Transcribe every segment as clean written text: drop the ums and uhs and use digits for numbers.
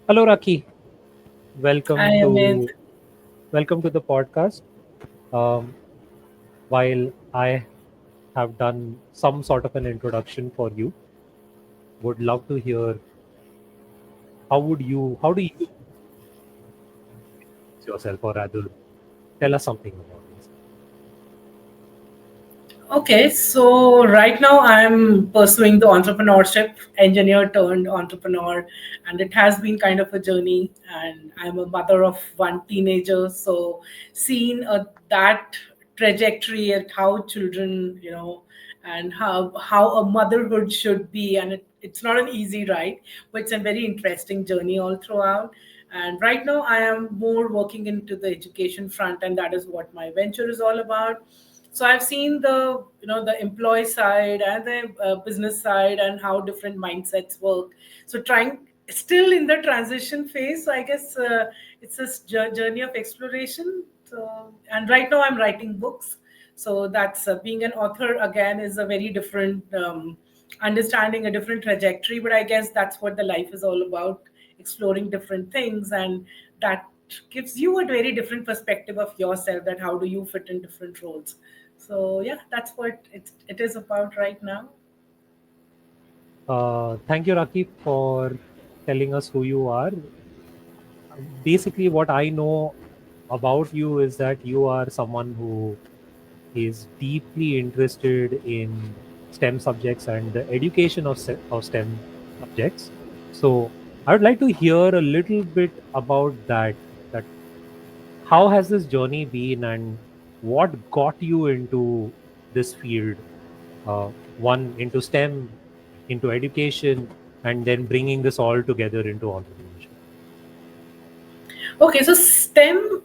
Hello, Rakhi. Hi, Welcome Amit. to welcome to the podcast. Um, while I have done some sort of an introduction for you, would love to hear how do you introduce yourself, or rather, tell us something about yourself. Okay, so right now I'm pursuing the entrepreneurship, engineer turned entrepreneur, and it has been kind of a journey. And I'm a mother of one teenager, so seeing that trajectory at how children, and how a motherhood should be, and it's not an easy ride, but it's a very interesting journey all throughout. And right now I am more working into the education front, and that is what my venture is all about. So I've seen the employee side and the business side and how different mindsets work. So trying still in the transition phase. So I guess it's a journey of exploration. So, and right now I'm writing books. So that's being an author again is a very different understanding, a different trajectory, but I guess that's what the life is all about, exploring different things. And that gives you a very different perspective of yourself, that how do you fit in different roles. So yeah, that's what it is about right now. Thank you, Rakhi, for telling us who you are. Basically, what I know about you is that you are someone who is deeply interested in STEM subjects and the education of STEM subjects. So I would like to hear a little bit about that. That how has this journey been, and what got you into this field? One into STEM, into education, and then bringing this all together into entrepreneurship. Okay, so STEM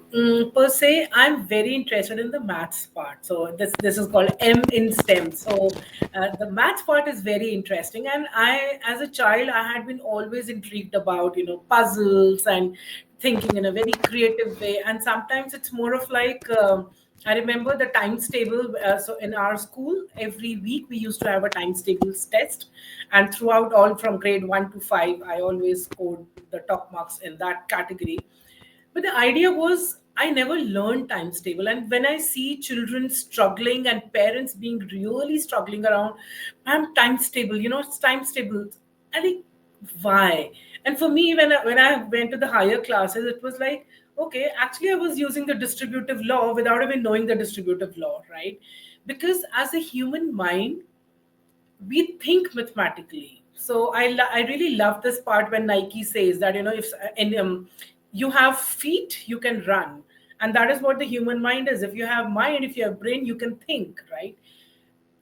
per se, I'm very interested in the maths part. So this is called M in STEM. So the maths part is very interesting, and I, as a child, I had been always intrigued about puzzles and thinking in a very creative way. And sometimes it's more of like I remember the times table. So in our school, every week we used to have a times tables test, and throughout all from grade 1 to 5, I always scored the top marks in that category. But the idea was I never learned times table. And when I see children struggling and parents being really struggling around, I'm times table, it's times table. I think why? And for me, when I went to the higher classes, it was like, okay, actually I was using the distributive law without even knowing the distributive law, right? Because as a human mind, we think mathematically. So I really love this part when Nike says that if you have feet, you can run, and that is what the human mind is. If you have mind, if you have brain, you can think, right?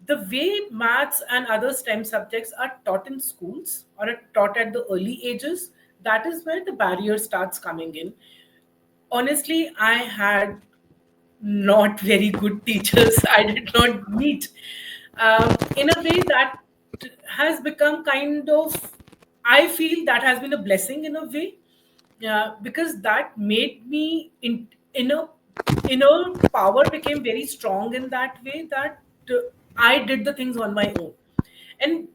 The way maths and other STEM subjects are taught in schools or are taught at the early ages, that is where the barrier starts coming in. Honestly, I had not very good teachers. I did not meet. In a way, that has become kind of, I feel that has been a blessing in a way, because that made me inner inner power became very strong in that way, that I did the things on my own. And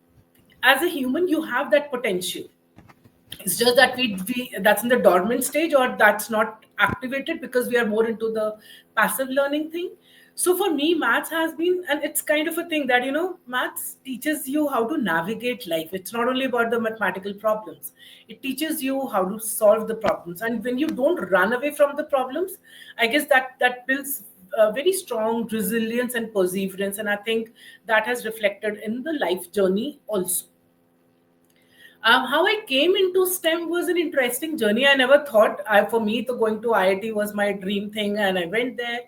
as a human, you have that potential. It's just that we that's in the dormant stage, or that's not activated because we are more into the passive learning thing. So for me, maths has been, and it's kind of a thing that maths teaches you how to navigate life. It's not only about the mathematical problems. It teaches you how to solve the problems, and when you don't run away from the problems, I guess that builds very strong resilience and perseverance. And I think that has reflected in the life journey also. How I came into STEM was an interesting journey. I never thought, for me, to going to IIT was my dream thing, and I went there.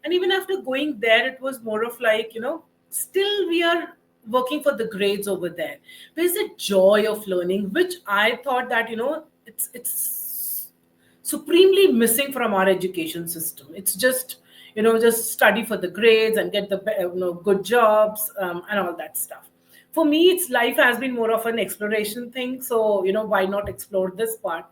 And even after going there, it was more of like, still we are working for the grades over there. There's a joy of learning, which I thought that it's supremely missing from our education system. It's just study for the grades and get the good jobs, and all that stuff. For me, it's life has been more of an exploration thing. So why not explore this part?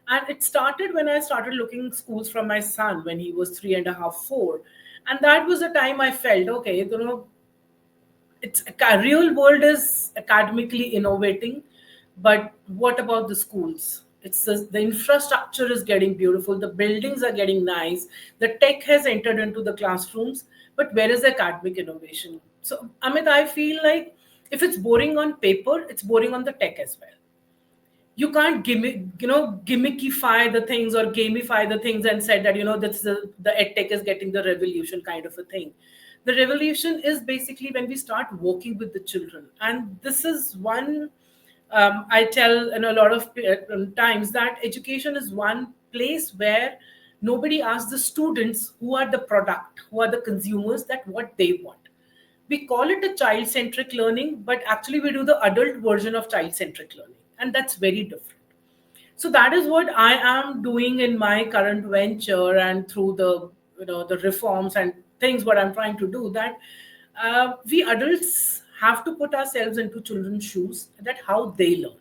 And it started when I started looking schools from my son when he was 3.5, 4. And that was the time I felt, okay, it's a real world is academically innovating, but what about the schools? The infrastructure is getting beautiful, the buildings are getting nice, the tech has entered into the classrooms, but where is the academic innovation? So Amit, I feel like if it's boring on paper, it's boring on the tech as well. You can't gimmickify the things or gamify the things and said that that's the edtech is getting the revolution kind of a thing. The revolution is basically when we start working with the children, and this is one, I tell in a lot of times that education is one place where nobody asks the students who are the product, who are the consumers, that what they want. We call it a child centric learning, but actually we do the adult version of child centric learning, and that's very different. So that is what I am doing in my current venture, and through the the reforms and things what I'm trying to do, that we adults have to put ourselves into children's shoes, that how they learn.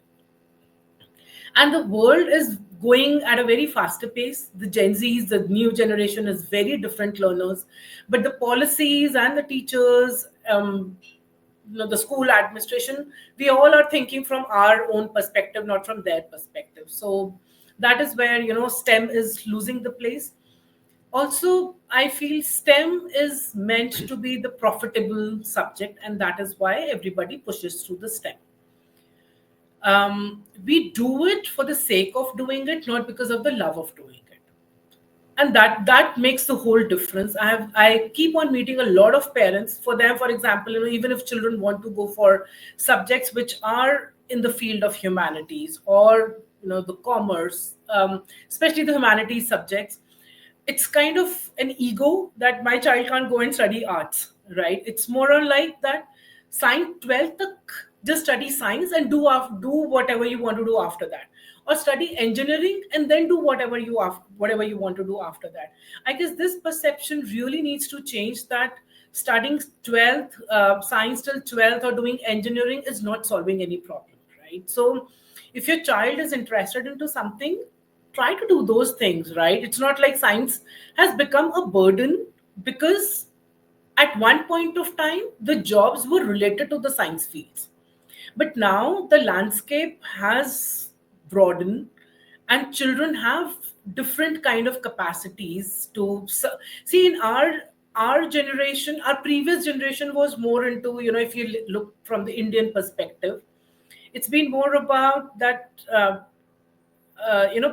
And the world is going at a very faster pace. The Gen Z's, the new generation, is very different learners, but the policies and the teachers, the school administration, we all are thinking from our own perspective, not from their perspective. So that is where STEM is losing the place. Also, I feel STEM is meant to be the profitable subject, and that is why everybody pushes through the STEM. We do it for the sake of doing it, not because of the love of doing it. And that makes the whole difference. I keep on meeting a lot of parents. For them, for example, even if children want to go for subjects which are in the field of humanities, or the commerce, especially the humanities subjects, it's kind of an ego that my child can't go and study arts, right? It's more on like that science 12th tak, just study science and do whatever you want to do after that, or study engineering and then do whatever you want to do after that. I guess this perception really needs to change, that studying 12th science till 12th or doing engineering is not solving any problem, right? So if your child is interested into something, try to do those things, right? It's not like science has become a burden, because at one point of time the jobs were related to the science fields, but now the landscape has broadened, and children have different kind of capacities to see. In our generation, our previous generation was more into, if you look from the Indian perspective, it's been more about that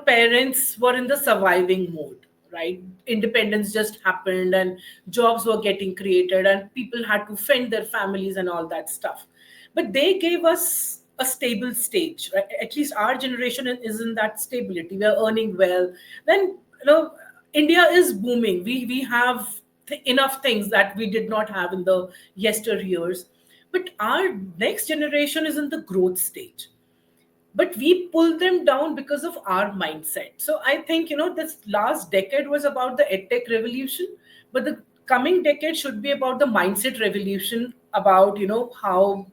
parents were in the surviving mode, right? Independence just happened, and jobs were getting created, and people had to fend their families and all that stuff. But they gave us a stable stage, right? At least our generation is in that stability. We are earning well. Then India is booming. We have enough things that we did not have in the yesteryears. But our next generation is in the growth stage, but we pull them down because of our mindset. So I think this last decade was about the edtech revolution, but the coming decade should be about the mindset revolution, about how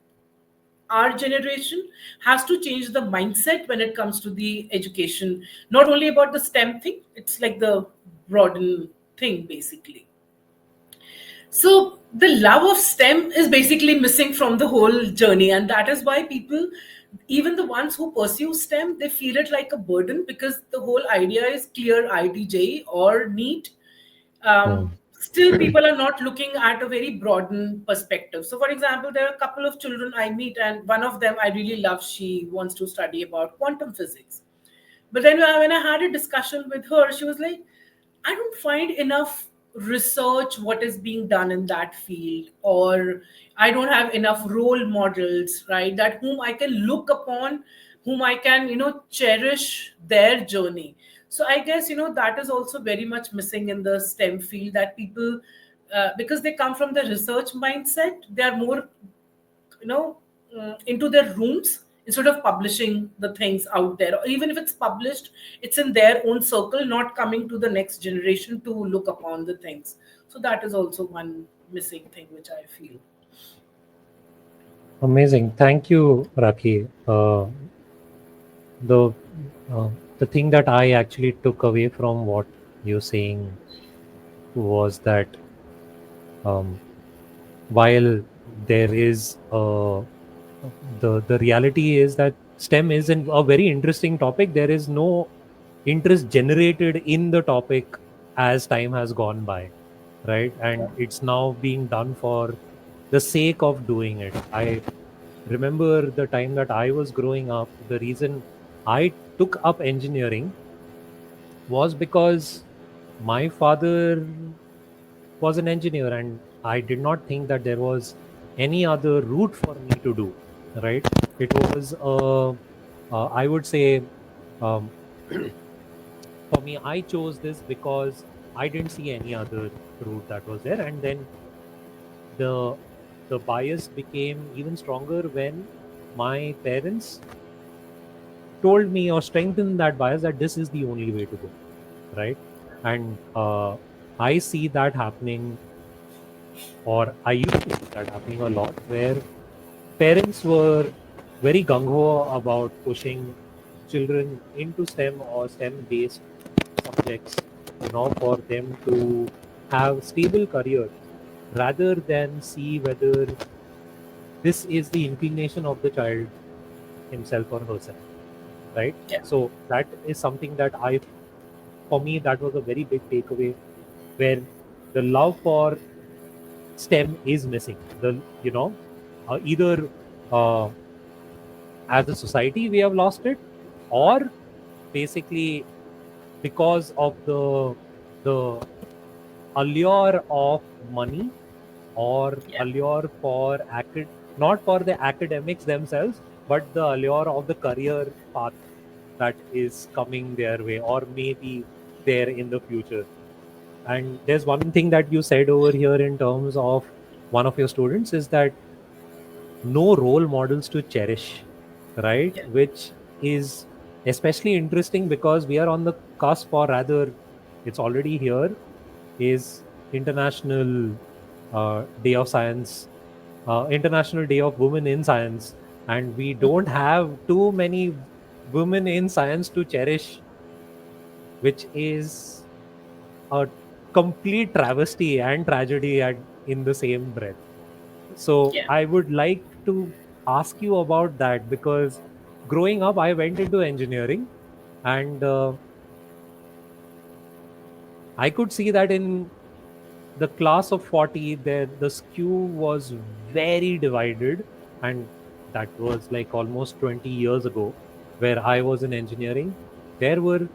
our generation has to change the mindset when it comes to the education, not only about the STEM thing, it's like the broaden thing basically. So the love of STEM is basically missing from the whole journey, and that is why people, even the ones who pursue STEM, they feel it like a burden, because the whole idea is clear ITJ or NEET. Hmm. Still, people are not looking at a very broadened perspective. So, for example, there are a couple of children I meet, and one of them I really love. She wants to study about quantum physics. But then when I had a discussion with her, she was like, I don't find enough research what is being done in that field, or I don't have enough role models, right? That whom I can look upon, whom I can, cherish their journey. So I guess, that is also very much missing in the STEM field, that people, because they come from the research mindset, they are more into their rooms instead of publishing the things out there, or even if it's published, it's in their own circle, not coming to the next generation to look upon the things. So that is also one missing thing which I feel. Amazing. Thank you, Rakhi. The uh, the thing that I actually took away from what you're saying was that, um, while there is a The reality is that STEM is a very interesting topic. There is no interest generated in the topic as time has gone by, right? And it's now being done for the sake of doing it. I remember the time that I was growing up, the reason I took up engineering was because my father was an engineer, and I did not think that there was any other route for me to do, right? It was, I would say, um, for me, I chose this because I didn't see any other route that was there. And then the the bias became even stronger when my parents told me or strengthened that bias that this is the only way to go, right? And I see that happening, or I used to see that happening a lot, where parents were very gung ho about pushing children into STEM or STEM based subjects, for them to have stable careers rather than see whether this is the inclination of the child himself or herself, right? Yeah. So that is something that for me, that was a very big takeaway, where the love for STEM is missing. Either uh, as a society we have lost it, or basically because of the allure of money, or Yeah. allure for not for the academics themselves, but the allure of the career path that is coming their way or maybe there in the future. And there's one thing that you said over here in terms of one of your students is that no role models to cherish, right? Yeah. Which is especially interesting because we are on the cusp, or rather, it's already here, is International Day of Science, International Day of Women in Science, and we don't have too many women in science to cherish, which is a complete travesty and tragedy in the same breath. So Yeah. I would like to ask you about that, because growing up, I went into engineering, and I could see that in the class of 40, the skew was very divided. And that was like almost 20 years ago, where I was in engineering. There were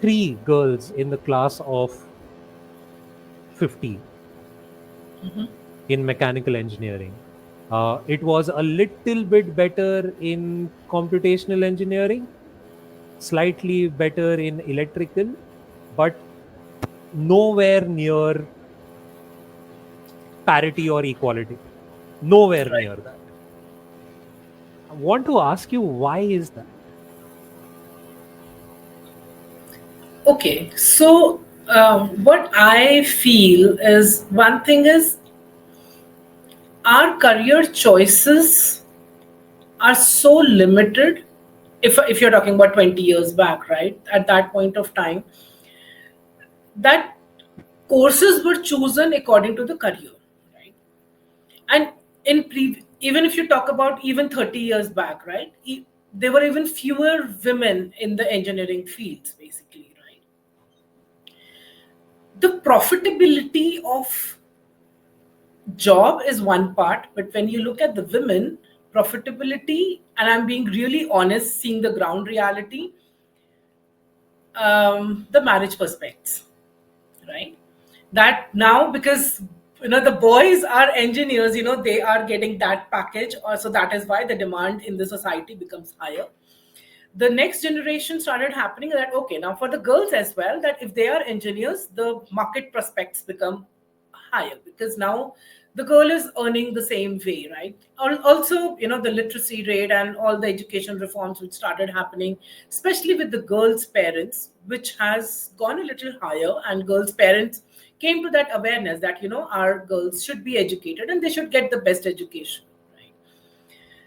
three girls in the class of 50 in mechanical engineering. It was a little bit better in computational engineering, slightly better in electrical, but nowhere near parity or equality. Nowhere Right. near that. I want to ask you, why is that? Okay. So, what I feel is one thing is our career choices are so limited. If you're talking about 20 years back, right? At that point of time, that courses were chosen according to the career, right? And even if you talk about even 30 years back, right? There were even fewer women in the engineering fields, basically, right? The profitability of job is one part, but when you look at the women profitability, and I'm being really honest, seeing the ground reality, the marriage prospects, right? That now, because the boys are engineers, they are getting that package, or so that is why the demand in the society becomes higher. The next generation started happening that, okay, now for the girls as well, that if they are engineers, the market prospects become higher, because now the girl is earning the same way, right? Also, the literacy rate and all the education reforms which started happening, especially with the girls parents, which has gone a little higher, and girls parents came to that awareness that our girls should be educated and they should get the best education, right?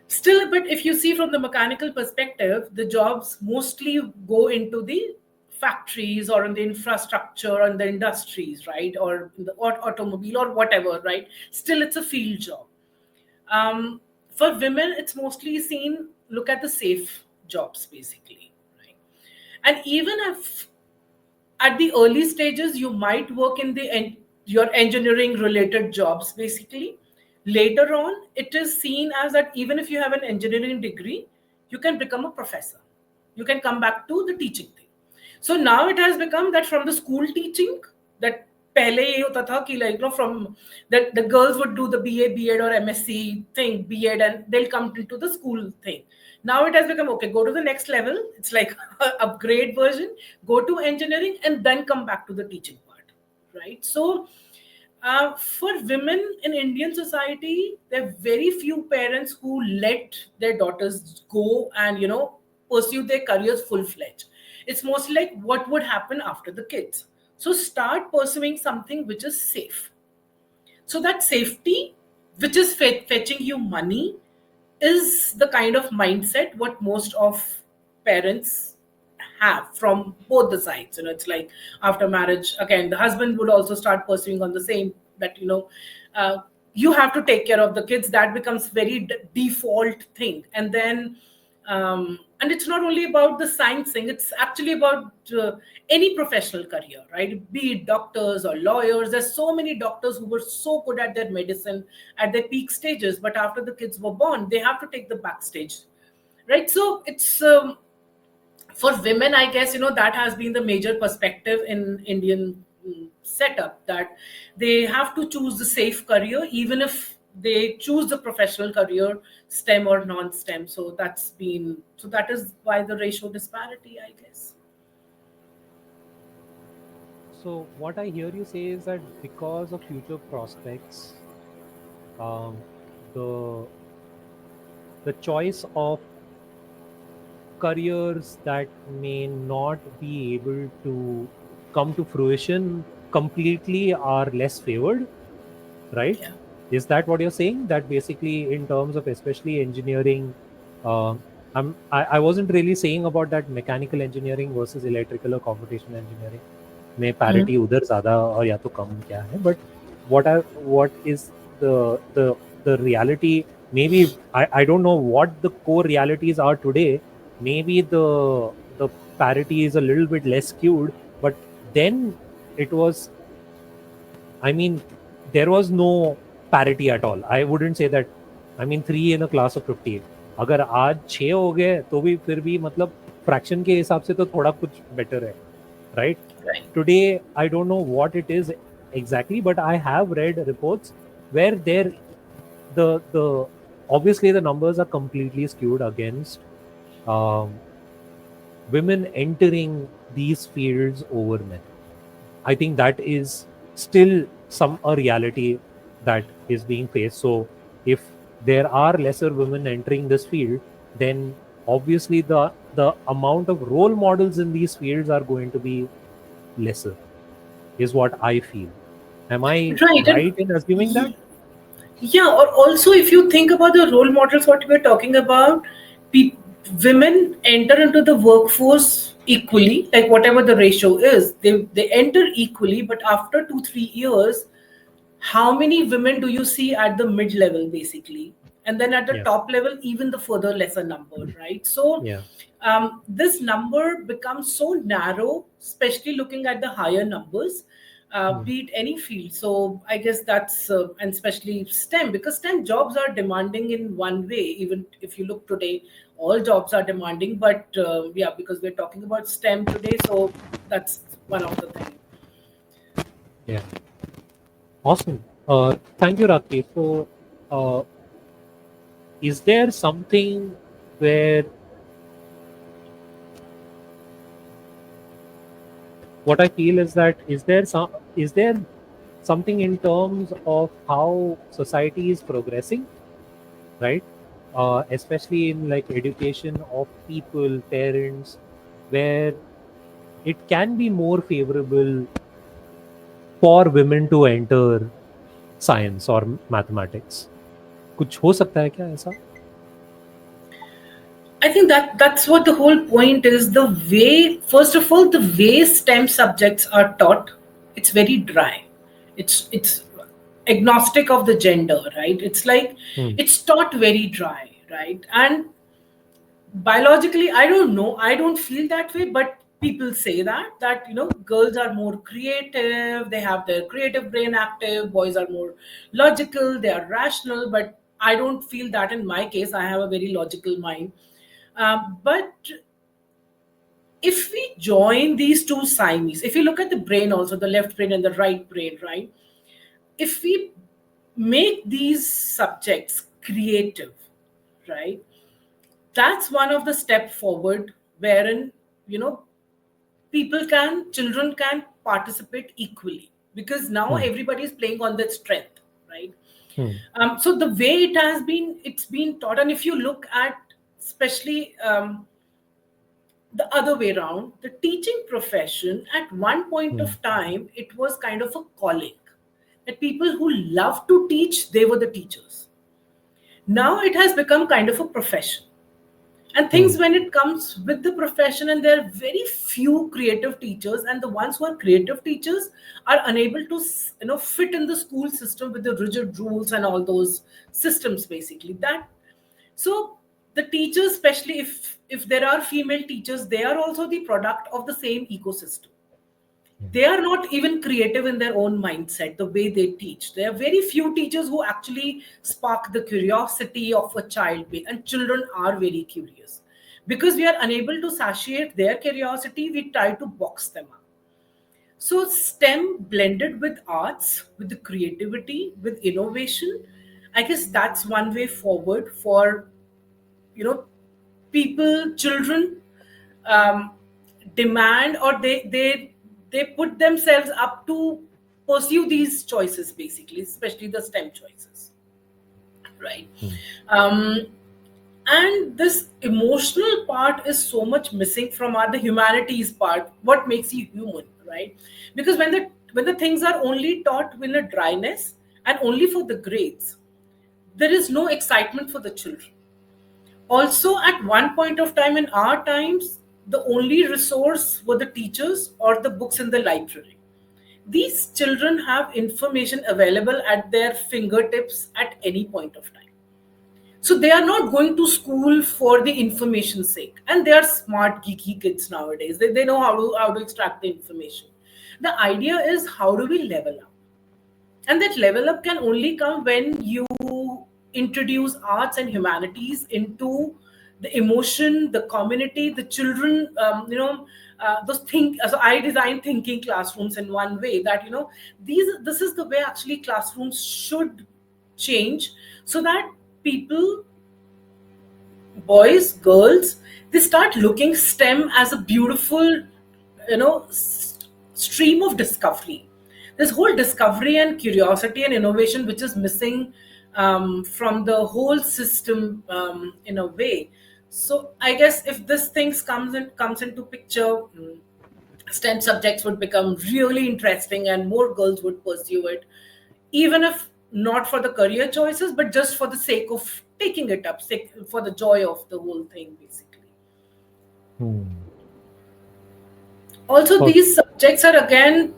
Still, but if you see from the mechanical perspective, the jobs mostly go into the factories or in the infrastructure or in the industries, right? Or in the automobile or whatever, right? Still, it's a field job. Um, For women, it's mostly seen, look at the safe jobs basically, right? And even if at the early stages you might work in your engineering related jobs basically, later on it is seen as that even if you have an engineering degree, you can become a professor, you can come back to the teaching thing. So now it has become that from the school teaching, that pehle ye hota tha ki, like, from that the girls would do the BA, B.Ed or MSc thing, B.Ed, and they'll come into the school thing. Now it has become, okay, go to the next level. It's like upgrade version, go to engineering and then come back to the teaching part, right? So for women in Indian society, there are very few parents who let their daughters go and pursue their careers full fledged. It's mostly like what would happen after the kids. So start pursuing something which is safe. So that safety, which is fetching you money, is the kind of mindset what most of parents have from both the sides. It's like after marriage, again, the husband would also start pursuing on the same, that uh, you have to take care of the kids. That becomes very default thing. And then and it's not only about the science thing, it's actually about any professional career, right? Be it doctors or lawyers. There's so many doctors who were so good at their medicine at their peak stages, but after the kids were born, they have to take the backstage, right? So it's for women, I guess, that has been the major perspective in Indian setup, that they have to choose the safe career, even if they choose the professional career, STEM or non-STEM. So that is why the ratio disparity, I guess. So what I hear you say is that because of future prospects, um, the the choice of careers that may not be able to come to fruition completely are less favored, right? Yeah. Is that what you're saying? That basically, in terms of especially engineering, uh, I wasn't really saying about that mechanical engineering versus electrical or computational engineering. में Mm. parity उधर ज़्यादा और या तो कम क्या है, but what is the the reality? Maybe I don't know what the core realities are today. Maybe the parity is a little bit less skewed, but then it was, I mean, there was no parity at all. I wouldn't say that. I mean, 3 in a class of 50. अगर आज 6 हो गए तो भी फिर भी मतलब fraction के हिसाब से तो थोड़ा कुछ बेटर है, right? Right. Today I don't know what it is exactly, but I have read reports where the obviously the numbers are completely skewed against um, women entering these fields over men. I think that is still some a reality that is being faced. So if there are lesser women entering this field, then obviously the amount of role models in these fields are going to be lesser, is what I feel. Am I Right. And right in assuming that? yeah, or also if you think about the role models, what we're talking about, pe- women enter into the workforce equally, like whatever the ratio is, they enter equally, but after 2 3 years, how many women do you see at the mid level basically, and then at the Yeah. top level even the further lesser number, right? So Yeah. this number becomes so narrow, especially looking at the higher numbers, Mm. be it any field. So I guess that's and especially STEM, because STEM jobs are demanding in one way. Even if you look today, all jobs are demanding, but yeah, because we're talking about STEM today, so that's one of the things. Yeah. Awesome. Thank you, Rakhi. So, uh, is there something where what I feel is that is there something in terms of how society is progressing, right? Especially in like education of people, parents, where it can be more favorable for women to enter science or mathematics. कुछ हो सकता है क्या ऐसा? I think that's what the whole point is. The way, first of all, the way STEM subjects are taught, it's very dry. It's agnostic of the gender, right? It's like Hmm. it's taught very dry, right? And biologically, I don't know, I don't feel that way, but people say that girls are more creative, they have their creative brain active, boys are more logical, they are rational, but I don't feel that in my case. I have a very logical mind. But if we join these two Siamese, if you look at the brain also, the left brain and the right brain, right? If we make these subjects creative, right? That's one of the step forward wherein, you know, children can participate equally, because now Hmm. everybody is playing on their strength, right? Hmm. So the way it's been taught, and if you look at, especially the other way around, the teaching profession at one point Hmm. of time, it was kind of a calling, that people who love to teach, they were the teachers. Now it has become kind of a profession. And Hmm. things, when it comes with the profession, and there are very few creative teachers, and the ones who are creative teachers are unable to fit in the school system with the rigid rules and all those systems, basically. That So the teachers, especially if there are female teachers, they are also the product of the same ecosystem. They are not even creative in their own mindset, the way they teach. There are very few teachers who actually spark the curiosity of a child, and children are very curious. Because we are unable to satiate their curiosity, we try to box them up. So STEM blended with arts, with the creativity, with innovation, I guess that's one way forward for, you know children, um, demand, or they put themselves up to pursue these choices, basically, especially the STEM choices, right? Hmm. um, and this emotional part is so much missing from the humanities part, what makes you human, right? Because when the things are only taught with a dryness and only for the grades, there is no excitement for the children. Also, at one point of time in our times, the only resource were the teachers or the books in the library. These children have information available at their fingertips at any point of time. So they are not going to school for the information's sake. And they are smart, geeky kids nowadays. They know how to extract the information. The idea is, how do we level up? And that level up can only come when you introduce arts and humanities into the emotion, the community, the children. Those think. So I design thinking classrooms in one way, that this is the way actually classrooms should change, so that people, boys, girls, they start looking STEM as a beautiful, stream of discovery. This whole discovery and curiosity and innovation, which is missing from the whole system, in a way. So I guess if this things comes into picture, STEM subjects would become really interesting, and more girls would pursue it, even if not for the career choices, but just for the sake of taking it up, for the joy of the whole thing, basically. Hmm. Also, Oh. these subjects are again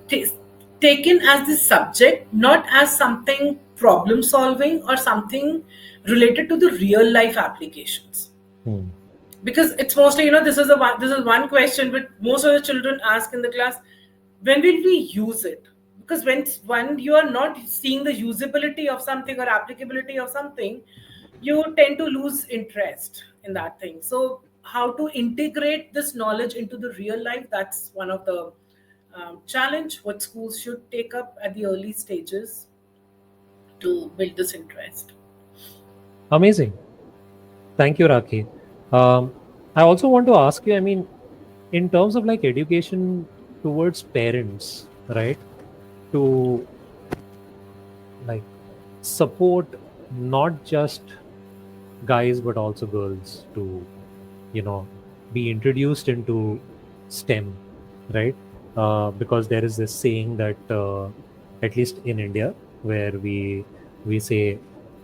taken as the subject, not as something problem solving or something related to the real life applications. Hmm. Because it's mostly, this is one question, but most of the children ask in the class, when will we use it? Because when you are not seeing the usability of something or applicability of something, you tend to lose interest in that thing. So how to integrate this knowledge into the real life, that's one of the challenge what schools should take up at the early stages to build this interest. Amazing. Thank you, Rakhi. Um, I also want to ask you, I mean, in terms of like education towards parents, right? To like support not just guys but also girls to, you know, be introduced into STEM, right? Because there is this saying that at least in India, where we say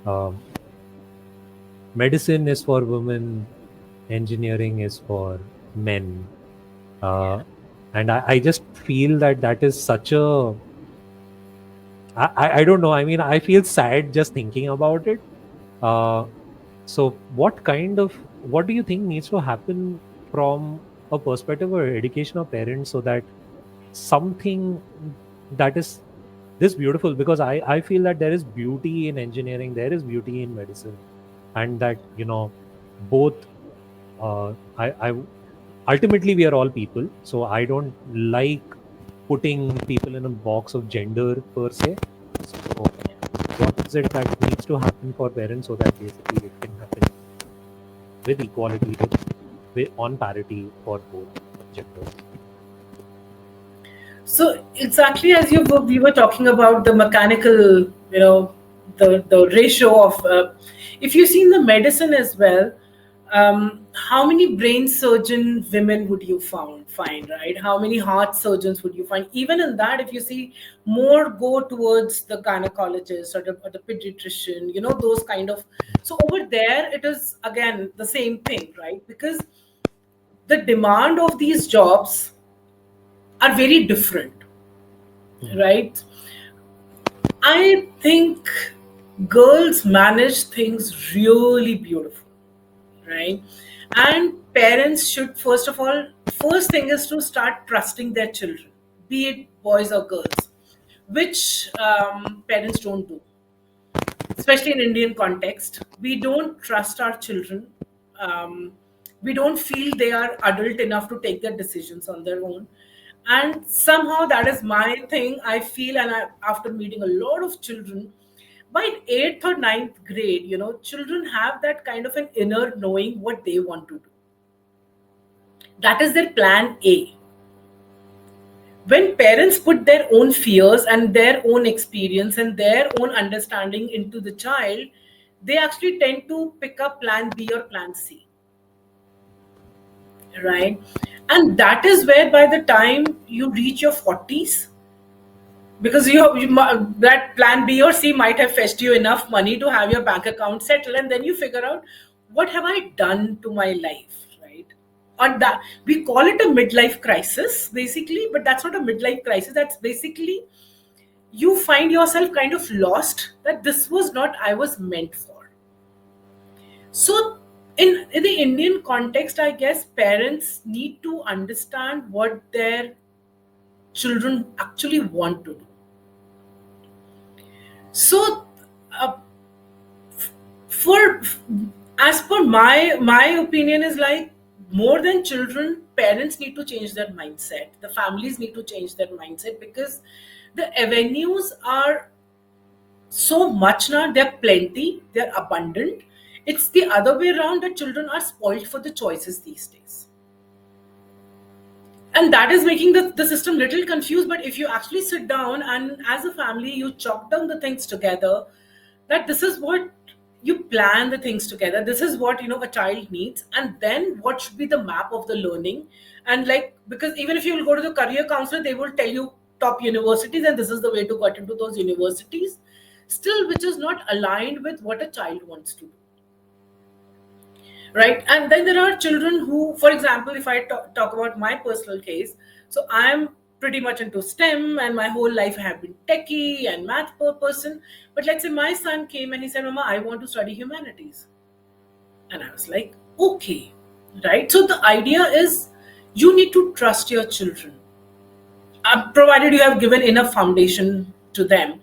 um, medicine is for women, engineering is for men, Yeah. and I just feel that that is such a I don't know. I mean, I feel sad just thinking about it. Uh, so, what do you think needs to happen from a perspective or education of parents so that something that is this beautiful? Because I feel that there is beauty in engineering, there is beauty in medicine, and that, both. I ultimately we are all people, so I don't like putting people in a box of gender per se. So, what is it that needs to happen for parents so that basically it can happen with equality, with on parity for both genders? So exactly as we were talking about the mechanical, the ratio of, if you see in the medicine as well, how many brain surgeon women would you find, right? How many heart surgeons would you find? Even in that, if you see, more go towards the gynecologist or the pediatrician, those kind of. So over there, it is again the same thing, right? Because the demand of these jobs are very different, Hmm. right? I think girls manage things really beautiful, right? And parents should, first of all, first thing is to start trusting their children, be it boys or girls, which parents don't do, especially in Indian context. We don't trust our children. Um, we don't feel they are adult enough to take their decisions on their own. And somehow that is my thing. I feel, and after meeting a lot of children, by eighth or ninth grade, children have that kind of an inner knowing what they want to do. That is their plan A. When parents put their own fears and their own experience and their own understanding into the child, they actually tend to pick up plan B or plan C, right? And that is where by the time you reach your 40s, because that plan B or C might have fetched you enough money to have your bank account settled, and then you figure out, what have I done to my life, right? On that, we call it a midlife crisis basically, but that's not a midlife crisis. That's basically, you find yourself kind of lost, that this was not I was meant for. So in the Indian context, I guess parents need to understand what their children actually want to do. So uh, for as per my opinion is like, more than children, parents need to change their mindset, the families need to change their mindset, because the avenues are so much now, they're plenty, they're abundant. It's the other way around, that children are spoiled for the choices these days, and that is making the system little confused. But if you actually sit down and as a family you chop down the things together, that this is what you plan the things together, this is what a child needs, and then what should be the map of the learning. And like, because even if you will go to the career counselor, they will tell you top universities and this is the way to get into those universities, still which is not aligned with what a child wants to do, right? And then there are children who, for example, if I talk about my personal case, so I'm pretty much into STEM, and my whole life I have been techie and math person. But let's say my son came and he said, Mama, I want to study humanities. And I was like, okay, right? So the idea is, you need to trust your children, provided you have given enough foundation to them.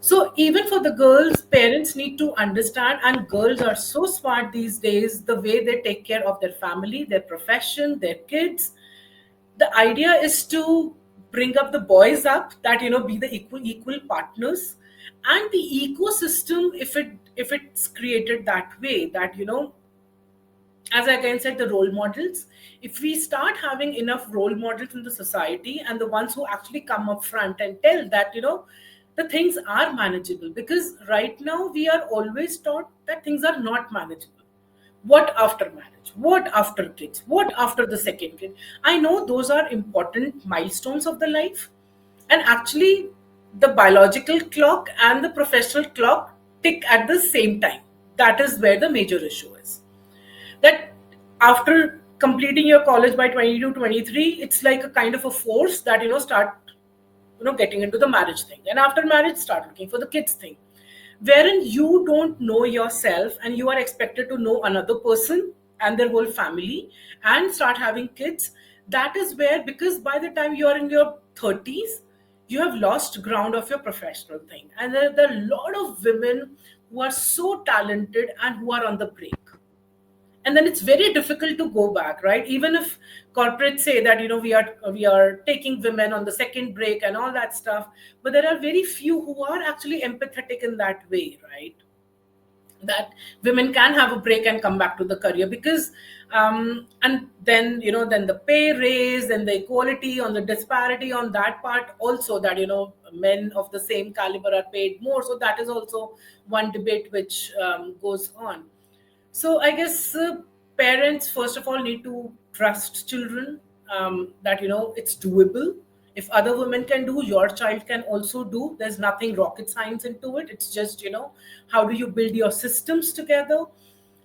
So even for the girls, parents need to understand, and girls are so smart these days, the way they take care of their family, their profession, their kids. The idea is to bring up the boys up, that be the equal partners, and the ecosystem, if it's created that way, that as I again said, the role models. If we start having enough role models in the society, and the ones who actually come up front and tell that the things are manageable, because right now we are always taught that things are not manageable. What after marriage, what after kids, what after the second kid? I know those are important milestones of the life, and actually the biological clock and the professional clock tick at the same time. That is where the major issue is, that after completing your college by 22 23, it's like a kind of a force that start getting into the marriage thing, and after marriage start looking for the kids thing, wherein you don't know yourself and you are expected to know another person and their whole family and start having kids. That is where, because by the time you are in your 30s, you have lost ground of your professional thing, and there are a lot of women who are so talented and who are on the break, and then it's very difficult to go back, right? Even if corporates say that we are taking women on the second break and all that stuff, but there are very few who are actually empathetic in that way, right? That women can have a break and come back to the career, because and then then the pay raise and the equality on the disparity on that part also, that men of the same caliber are paid more, so that is also one debate which goes on. So I guess parents first of all need to trust children, that it's doable. If other women can do, your child can also do. There's nothing rocket science into it. It's just how do you build your systems together.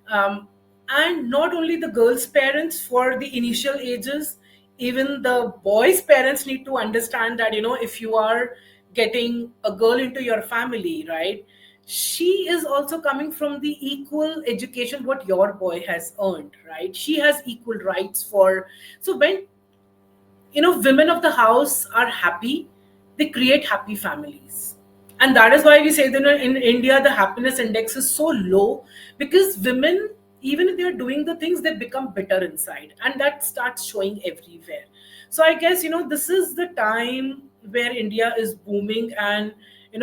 um, and not only the girls' parents for the initial ages, even the boys' parents need to understand that if you are getting a girl into your family, right, she is also coming from the equal education what your boy has earned, right? She has equal rights for. So when women of the house are happy, they create happy families. And that is why we say that in India the happiness index is so low, because women, even if they are doing the things, they become bitter inside, and that starts showing everywhere. So I guess this is the time where India is booming, and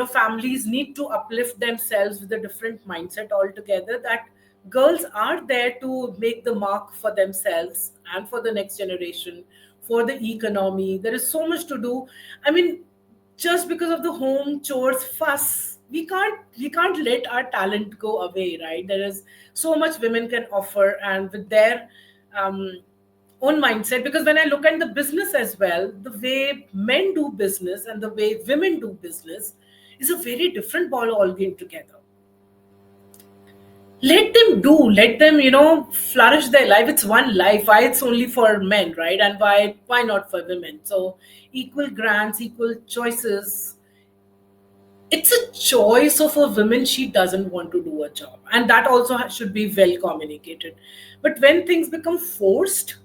families need to uplift themselves with a different mindset altogether, that girls are there to make the mark for themselves and for the next generation, for the economy. There is so much to do. I mean, just because of the home chores fuss, we can't let our talent go away, right? There is so much women can offer, and with their um, own mindset. Because when I look at the business as well, the way men do business and the way women do business is a very different ball all game together. Let them do, let them flourish their life. It's one life. Why it's only for men, right? And why not for women? So equal grants, equal choices. It's a choice of a woman. She doesn't want to do a job, and that also should be well communicated. But when things become forced,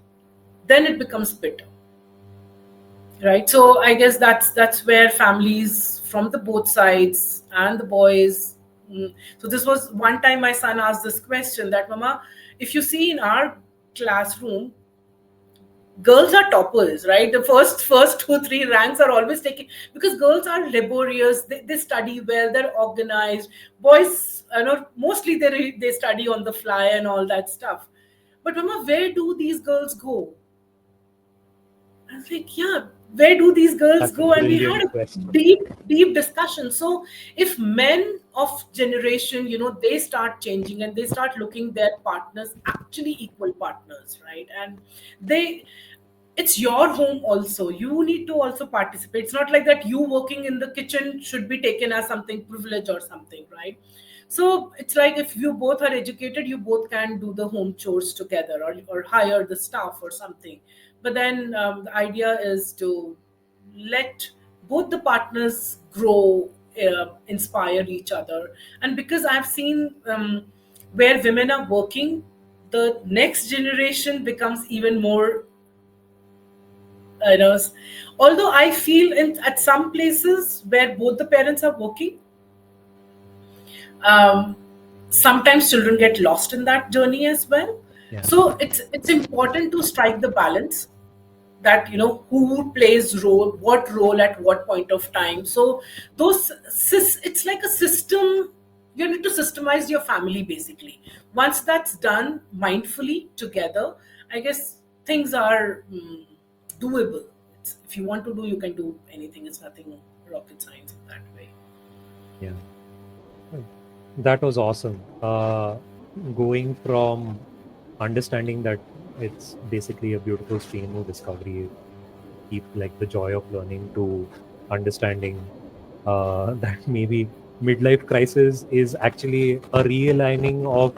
then it becomes bitter, right? So I guess that's where families from the both sides and the boys. So this was one time my son asked this question, that mama, if you see in our classroom, girls are toppers, right? The first 2 3 ranks are always taken, because girls are laborious, they study well, they're organized. Boys, mostly they study on the fly and all that stuff. But mama, where do these girls go? I was like, yeah, where do these girls That's a go? And we had brilliant a question. deep discussion. So if men of generation, they start changing and they start looking their partners actually equal partners, right? And they it's your home also. You need to also participate. It's not like that you working in the kitchen should be taken as something privilege or something, right? So it's like if you both are educated, you both can do the home chores together, or hire the staff or something. But then the idea is to let both the partners grow, inspire each other. And because I've seen where women are working, the next generation becomes even more, you know s- although I feel in at some places where both the parents are working, um, sometimes children get lost in that journey as well. Yeah. So it's important to strike the balance, that who plays role, what role at what point of time. So it's like a system. You need to systemize your family basically. Once that's done mindfully together, I guess things are doable. If you want to do, you can do anything. It's nothing rocket science in that way. Yeah. That was awesome. Going from understanding that it's basically a beautiful stream of discovery, keep like the joy of learning, to understanding that maybe midlife crisis is actually a realigning of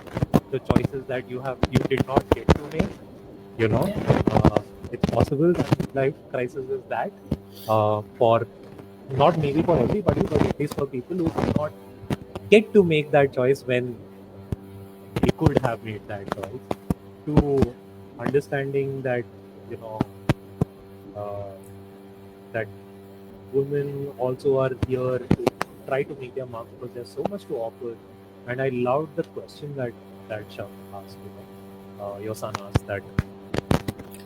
the choices that you did not get to make. You know, Yeah. it's possible that midlife crisis is that for not maybe for everybody, but at least for people who do not get to make that choice when they could have made that choice, to understanding that, you know, uh, that women also are here to try to make their mark because there's so much to offer. And I loved the question that Shav asked, your son asked, that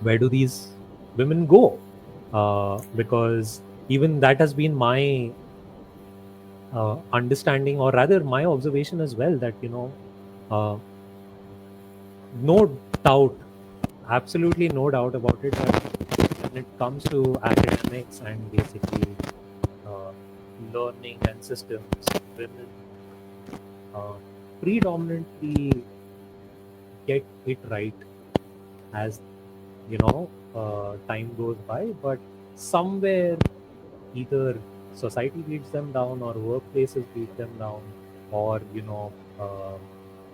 where do these women go? Because even that has been my understanding, or rather my observation as well, that uh, no doubt, absolutely no doubt about it, that when it comes to academics and basically uh, learning and systems, women uh, predominantly get it right as time goes by, but somewhere either society beats them down, or workplaces beat them down, or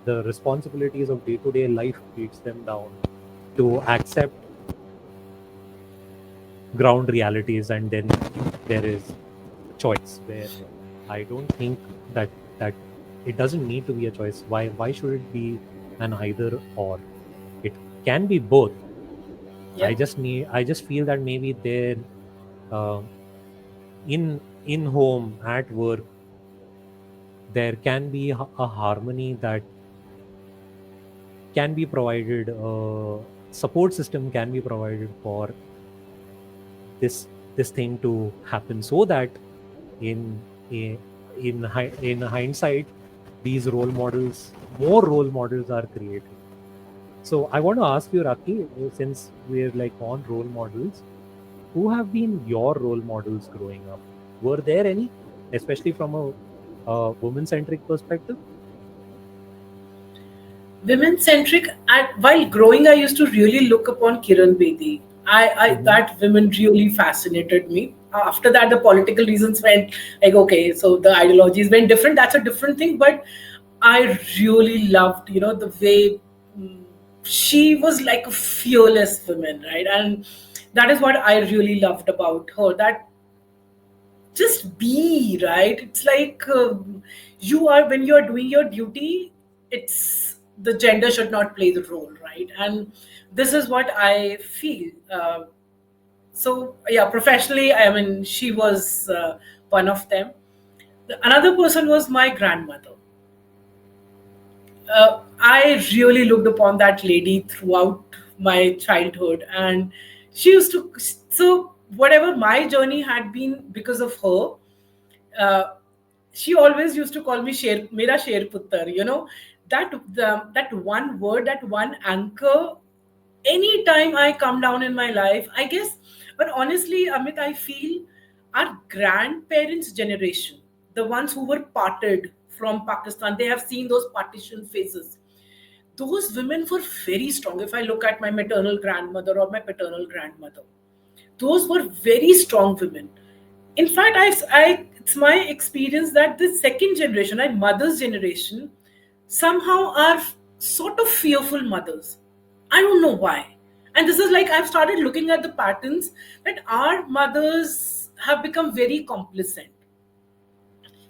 the responsibilities of day-to-day life beats them down to accept ground realities. And then there is choice, where I don't think that it doesn't need to be a choice. Why should it be an either or? It can be both. Yeah. I just feel that maybe there, uh, in home, at work, there can be a harmony that can be provided, support system can be provided for this thing to happen, so that in in in hindsight, these role models, more role models are created. So I want to ask you, Raki, since we're like on role models, who have been your role models growing up? Were there any, especially from a woman centric perspective? Women centric. While growing, I used to really look upon Kiran Bedi. I Mm-hmm. That women really fascinated me. After that, the political reasons went like, okay, so the ideologies went different. That's a different thing. But I really loved, the way mm, she was like a fearless woman, right? And that is what I really loved about her. That just be, right. It's like, you are, when you are doing your duty, it's the gender should not play the role, right? And this is what I feel. So yeah, professionally, I mean, she was one of them. Another person was my grandmother. I really looked upon that lady throughout my childhood, and she used to. So whatever my journey had been because of her, she always used to call me Sher, Mera Sher Puttar. That one word, that one anchor. Anytime I come down in my life, I guess. But honestly, Amit, I feel our grandparents' generation, the ones who were parted from Pakistan, they have seen those partition phases. Those women were very strong. If I look at my maternal grandmother or my paternal grandmother, those were very strong women. In fact, it's my experience that the second generation, my mother's generation, somehow are sort of fearful mothers. I don't know why. And this is like, I've started looking at the patterns that our mothers have become very complacent.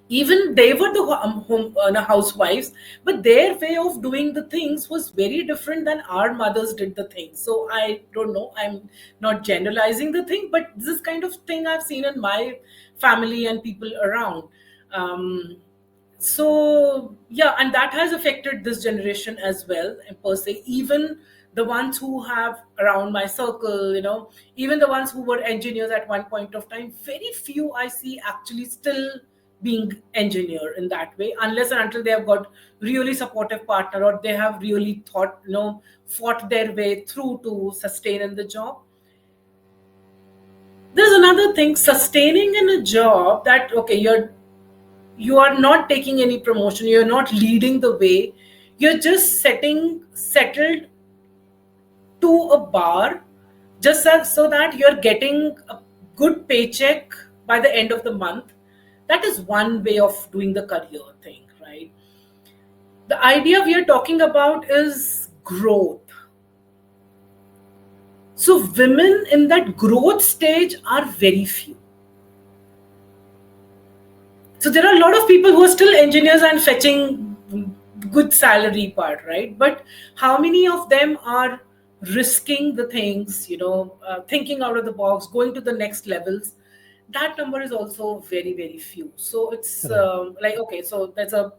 Even they were the housewives, but their way of doing the things was very different than our mothers did the things. So I don't know, I'm not generalizing the thing, but this is kind of thing I've seen in my family and people around. Um, so yeah, and that has affected this generation as well, per se. Even the ones who have around my circle, even the ones who were engineers at one point of time, very few I see actually still being engineer in that way, unless and until they have got really supportive partner, or they have really fought their way through to sustain in the job. There's another thing, sustaining in a job, that okay, you are not taking any promotion, you're not leading the way, you're just settled to a bar, just so that you're getting a good paycheck by the end of the month. That is one way of doing the career thing, right? The idea we are talking about is growth. So women in that growth stage are very few. So there are a lot of people who are still engineers and fetching good salary part, right? But how many of them are risking the things, thinking out of the box, going to the next levels? That number is also very, very few. So it's Right. like, okay, so there's a,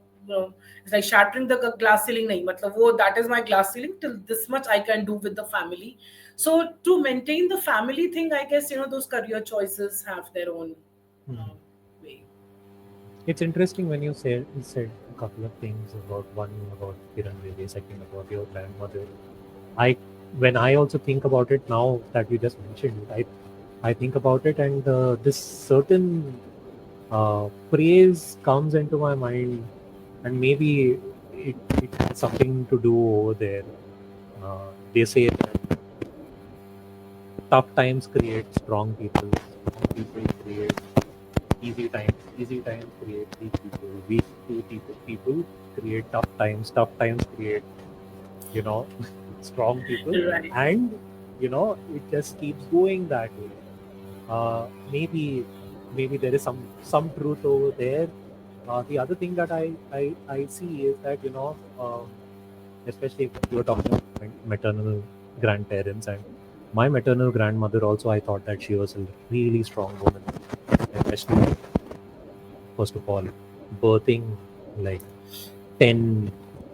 it's like shattering the glass ceiling. Nahi, matlab, that is my glass ceiling. Till this much I can do with the family. So to maintain the family thing, I guess, those career choices have their own Mhm. way. It's interesting when you said a couple of things about one about Kiran Bebe, second about your grandmother. I when I also think about it now that you just mentioned it, I think about it and this certain phrase comes into my mind, and maybe it has something to do over there. They say that tough times create strong people create easy times, easy times create weak people create tough times create, you know, strong people, Right. and it just keeps going that way. Maybe there is some truth over there. The other thing that I see is that especially if you're talking about maternal grandparents, and my maternal grandmother also, I thought that she was a really strong woman, especially first of all birthing like 10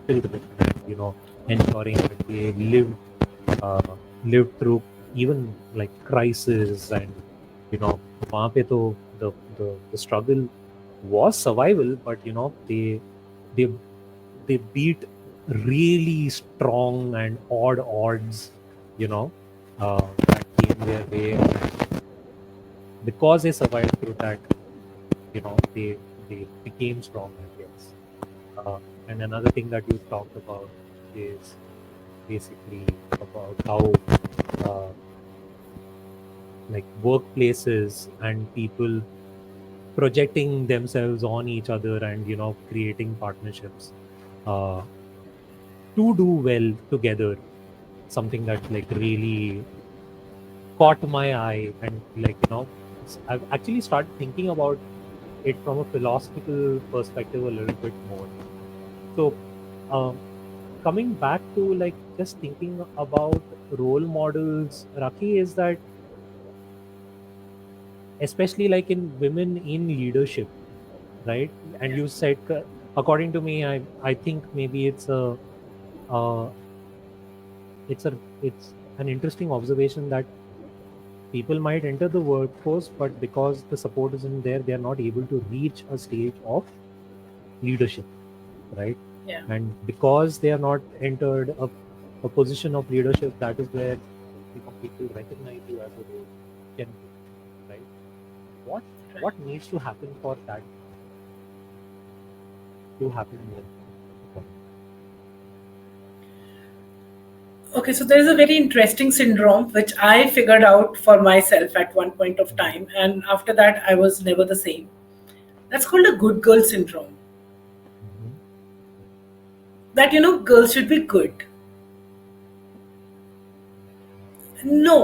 children, and ensuring that they uh, lived through even like crisis, and वहाँ पे तो the struggle was survival, but they they beat really strong and odd odds, that came their way, and because they survived through that, they became strong, I guess. And another thing that you talked about is basically about how uh, like workplaces and people projecting themselves on each other, and creating partnerships uh, to do well together, something that like really caught my eye, and like I've actually started thinking about it from a philosophical perspective a little bit more. So um, coming back to like just thinking about role models, Raki, is that especially like in women in leadership, right? And Yeah. you said, according to me, I think maybe uh, it's a it's an interesting observation that people might enter the workforce, but because the support isn't there, they are not able to reach a stage of leadership, right? Yeah. And because they are not entered a position of leadership, that is where people recognize you as a role generally, right? What Right. what needs to happen for that to happen more? Okay, so there is a very interesting syndrome which I figured out for myself at one point of Mhm. time, and after that, I was never the same. That's called a good girl syndrome. Mhm. That, girls should be good. No,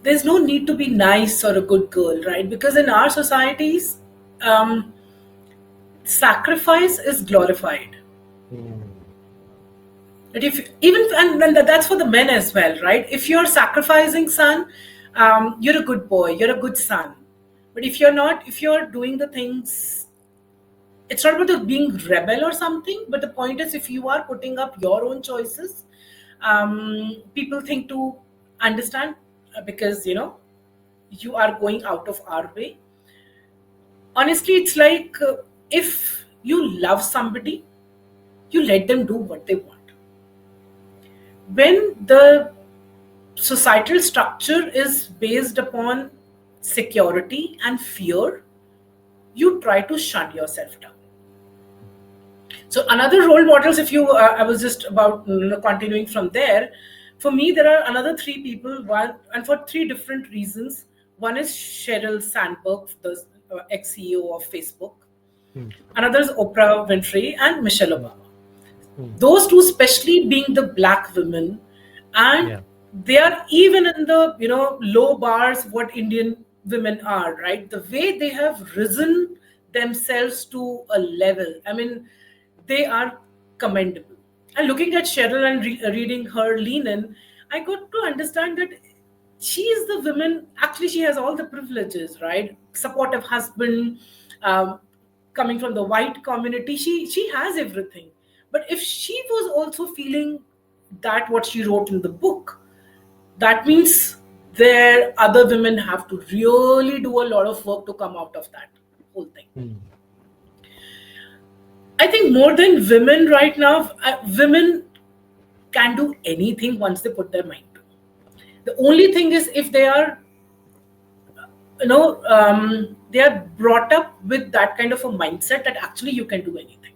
there's no need to be nice or a good girl, right? Because in our societies, um, sacrifice is glorified. Mm. But if even and that's for the men as well, right? If you're sacrificing son, you're a good boy, you're a good son. But if you're not, if you're doing the things, it's not about the being rebel or something. But the point is, if you are putting up your own choices, people think to understand because you are going out of our way. Honestly, it's like if you love somebody, you let them do what they want. When the societal structure is based upon security and fear, you try to shut yourself down. So another role models, if you, I was just about continuing from there. For me, there are another three people, one and for three different reasons. One is Sheryl Sandberg, the ex-CEO of Facebook. Mm. Another is Oprah Winfrey and Michelle Mm. Obama. Mm. Those two, especially being the black women, and Yeah. they are even in the low bars what Indian women are, right? The way they have risen themselves to a level. I mean, they are commendable. And looking at Cheryl and reading her lean in, I got to understand that she is the woman. Actually, she has all the privileges, right? Supportive husband, um, coming from the white community. She has everything. But if she was also feeling that what she wrote in the book, that means there other women have to really do a lot of work to come out of that whole thing. Hmm. I think more than women right now, women can do anything once they put their mind to. The only thing is if they are, they are brought up with that kind of a mindset that actually you can do anything.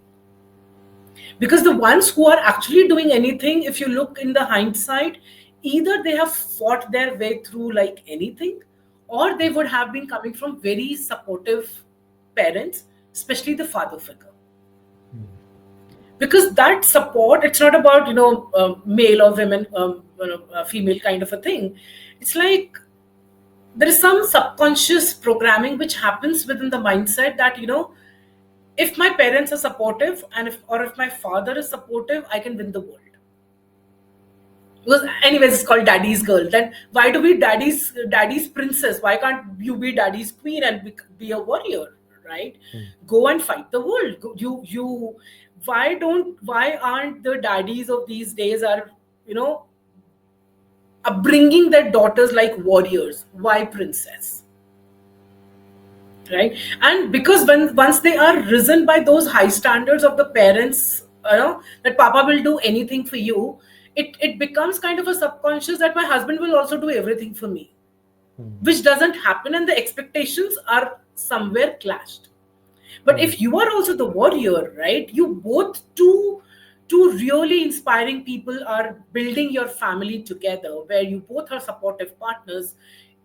Because the ones who are actually doing anything, if you look in the hindsight, either they have fought their way through like anything, or they would have been coming from very supportive parents, especially the father figure. Hmm. Because that support, it's not about male or women, female kind of a thing. It's like there is some subconscious programming which happens within the mindset that if my parents are supportive, and if my father is supportive, I can win the world. Because anyways, it's called daddy's girl. Then why do we daddy's princess? Why can't you be daddy's queen and be a warrior, right? Hmm. Go and fight the world. You why aren't the daddies of these days are you know bringing their daughters like warriors? Why princess? Right? And because when once they are risen by those high standards of the parents, that papa will do anything for you, it becomes kind of a subconscious that my husband will also do everything for me, Hmm. which doesn't happen, and the expectations are somewhere clashed. But Right. if you are also the warrior, right, you both two really inspiring people are building your family together, where you both are supportive partners.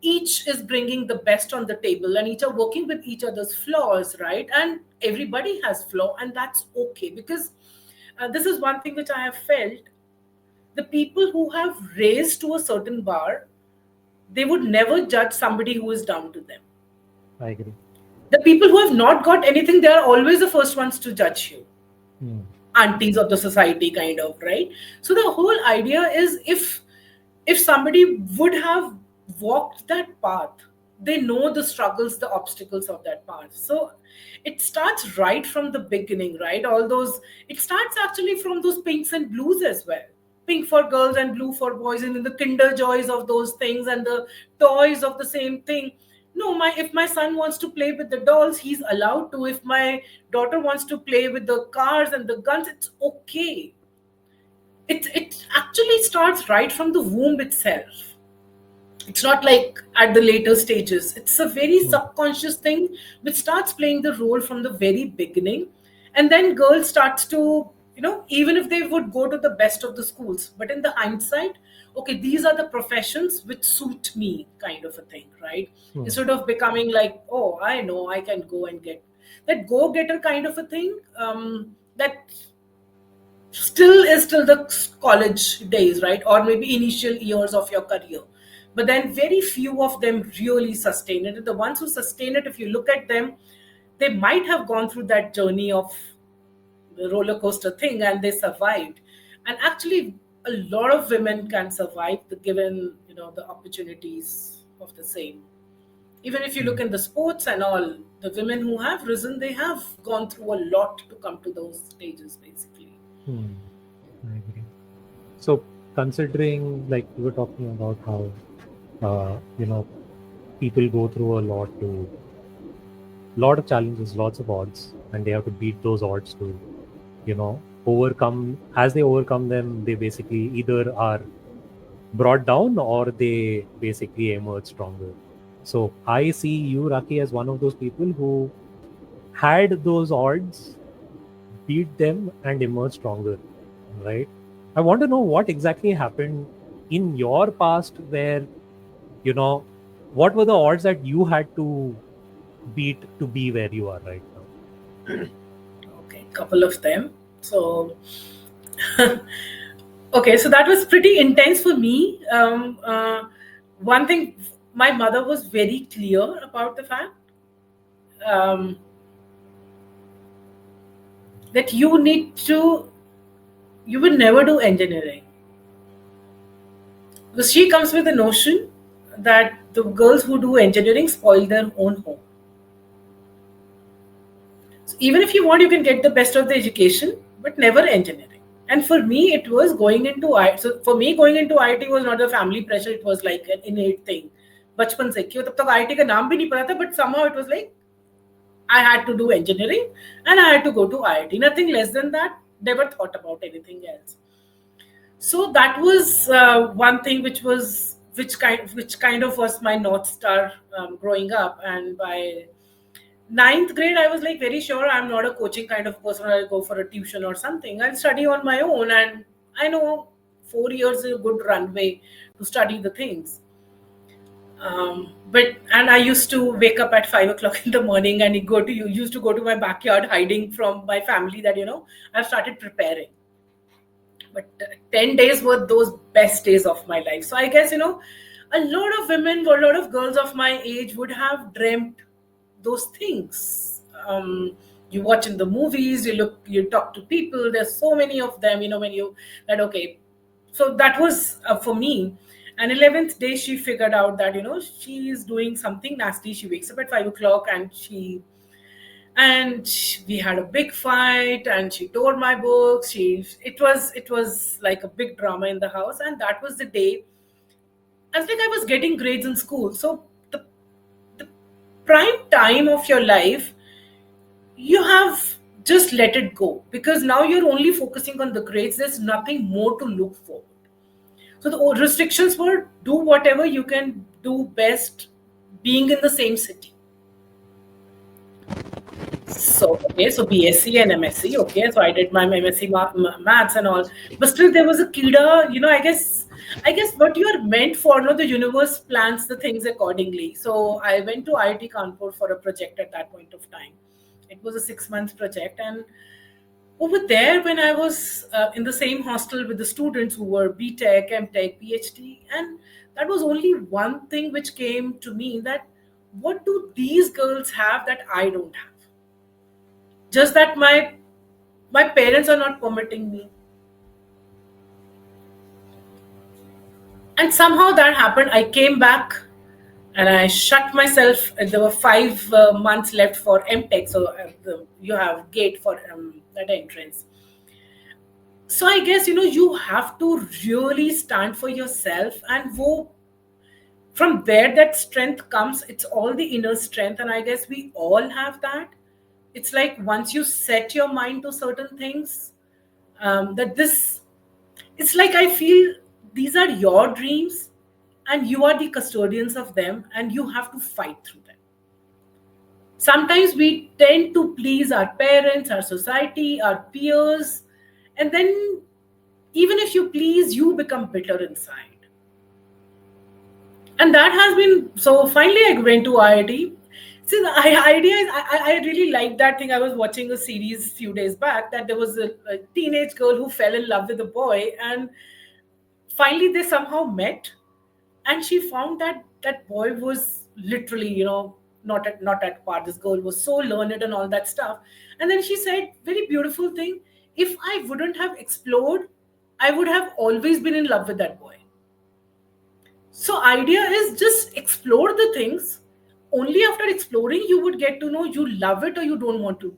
Each is bringing the best on the table, and each are working with each other's flaws, right? And everybody has flaw, and that's okay. Because this is one thing which I have felt: the people who have raised to a certain bar, they would never judge somebody who is down to them. I agree. The people who have not got anything, they are always the first ones to judge you, Hmm. aunties of the society kind of, right? So the whole idea is, if somebody would have walked that path, they know the struggles, the obstacles of that path. So it starts right from the beginning, right? All those, it starts actually from those pinks and blues as well. Pink for girls and blue for boys, and then the kinder joys of those things, and the toys of the same thing. No, my if my son wants to play with the dolls, he's allowed to. If my daughter wants to play with the cars and the guns, it's okay. It actually starts right from the womb itself. It's not like at the later stages. It's a very Hmm. subconscious thing which starts playing the role from the very beginning. And then girls starts to, even if they would go to the best of the schools, but in the hindsight, okay, these are the professions which suit me, kind of a thing, right? Hmm. Instead of becoming like, oh, I know I can go and get that go-getter kind of a thing. That still the college days, right? Or maybe initial years of your career. But then very few of them really sustain it. And the ones who sustain it, if you look at them, they might have gone through that journey of the roller coaster thing and they survived. And actually, a lot of women can survive the given, the opportunities of the same. Even if you Hmm. look in the sports and all, the women who have risen, they have gone through a lot to come to those stages, basically. Hmm. I agree. So, considering like you were talking about how people go through a lot of challenges, lots of odds, and they have to beat those odds to overcome. As they overcome them, they basically either are brought down or they basically emerge stronger. So I see you, Raki, as one of those people who had those odds, beat them, and emerged stronger. Right? I want to know what exactly happened in your past where, you know, what were the odds that you had to beat to be where you are right now? Okay, couple of them. So, okay, so that was pretty intense for me. One thing, my mother was very clear about the fact. Um, that you will never do engineering. Because she comes with the notion that the girls who do engineering spoil their own home. So even if you want, you can get the best of the education, but never engineering. And for me, it was going into IT. So for me, going into IT was not a family pressure. It was like an innate thing. बचपन से क्यों तब तक IT का नाम भी नहीं पता था, but somehow it was like I had to do engineering and I had to go to IIT. Nothing less than that. Never thought about anything else. So that was one thing which kind of was my north star growing up. And by ninth grade, I was like very sure I'm not a coaching kind of person. I'll go for a tuition or something. I'll study on my own, and I know 4 years is a good runway to study the things. But and I used to wake up at 5 o'clock in the morning and used to go to my backyard hiding from my family that I've started preparing. But 10 days were those best days of my life. So I guess a lot of women, a lot of girls of my age would have dreamt those things. You watch in the movies, you talk to people. There's so many of them. When you that okay, so that was for me. And 11th day, she figured out that she is doing something nasty. She wakes up at 5 o'clock and we had a big fight, and she tore my books. It was like a big drama in the house, and that was the day. I was like, I was getting grades in school. So the prime time of your life, you have just let it go, because now you're only focusing on the grades. There's nothing more to look for. So the restrictions were do whatever you can do best being in the same city. So okay, so BSc and MSc. Okay, so I did my MSc maths and all, but still there was a kida. I guess what you are meant for. No, the universe plans the things accordingly. So I went to IIT Kanpur for a project at that point of time. It was a 6 month project, and over there, when I was in the same hostel with the students who were BTech, MTech, PhD, and that was only one thing which came to me, that what do these girls have that I don't have? Just that my parents are not permitting me. And somehow that happened. I came back and I shut myself. There were 5 months left for MTech, so you have gate for that entrance. So I guess you have to really stand for yourself, and from where that strength comes, it's all the inner strength, and I guess we all have that. It's like once you set your mind to certain things, that this it's like I feel these are your dreams, and you are the custodians of them, and you have to fight through them. Sometimes we tend to please our parents, our society, our peers, and then even if you please, you become bitter inside. And that has been so. Finally, I went to IIT. See, the idea is, I really like that thing. I was watching a series few days back that there was a teenage girl who fell in love with a boy, and finally they somehow met, and she found that that boy was literally, not at par. This girl was so learned and all that stuff. And then she said, very beautiful thing: if I wouldn't have explored, I would have always been in love with that boy. So idea is just explore the things. Only after exploring you would get to know you love it or you don't want to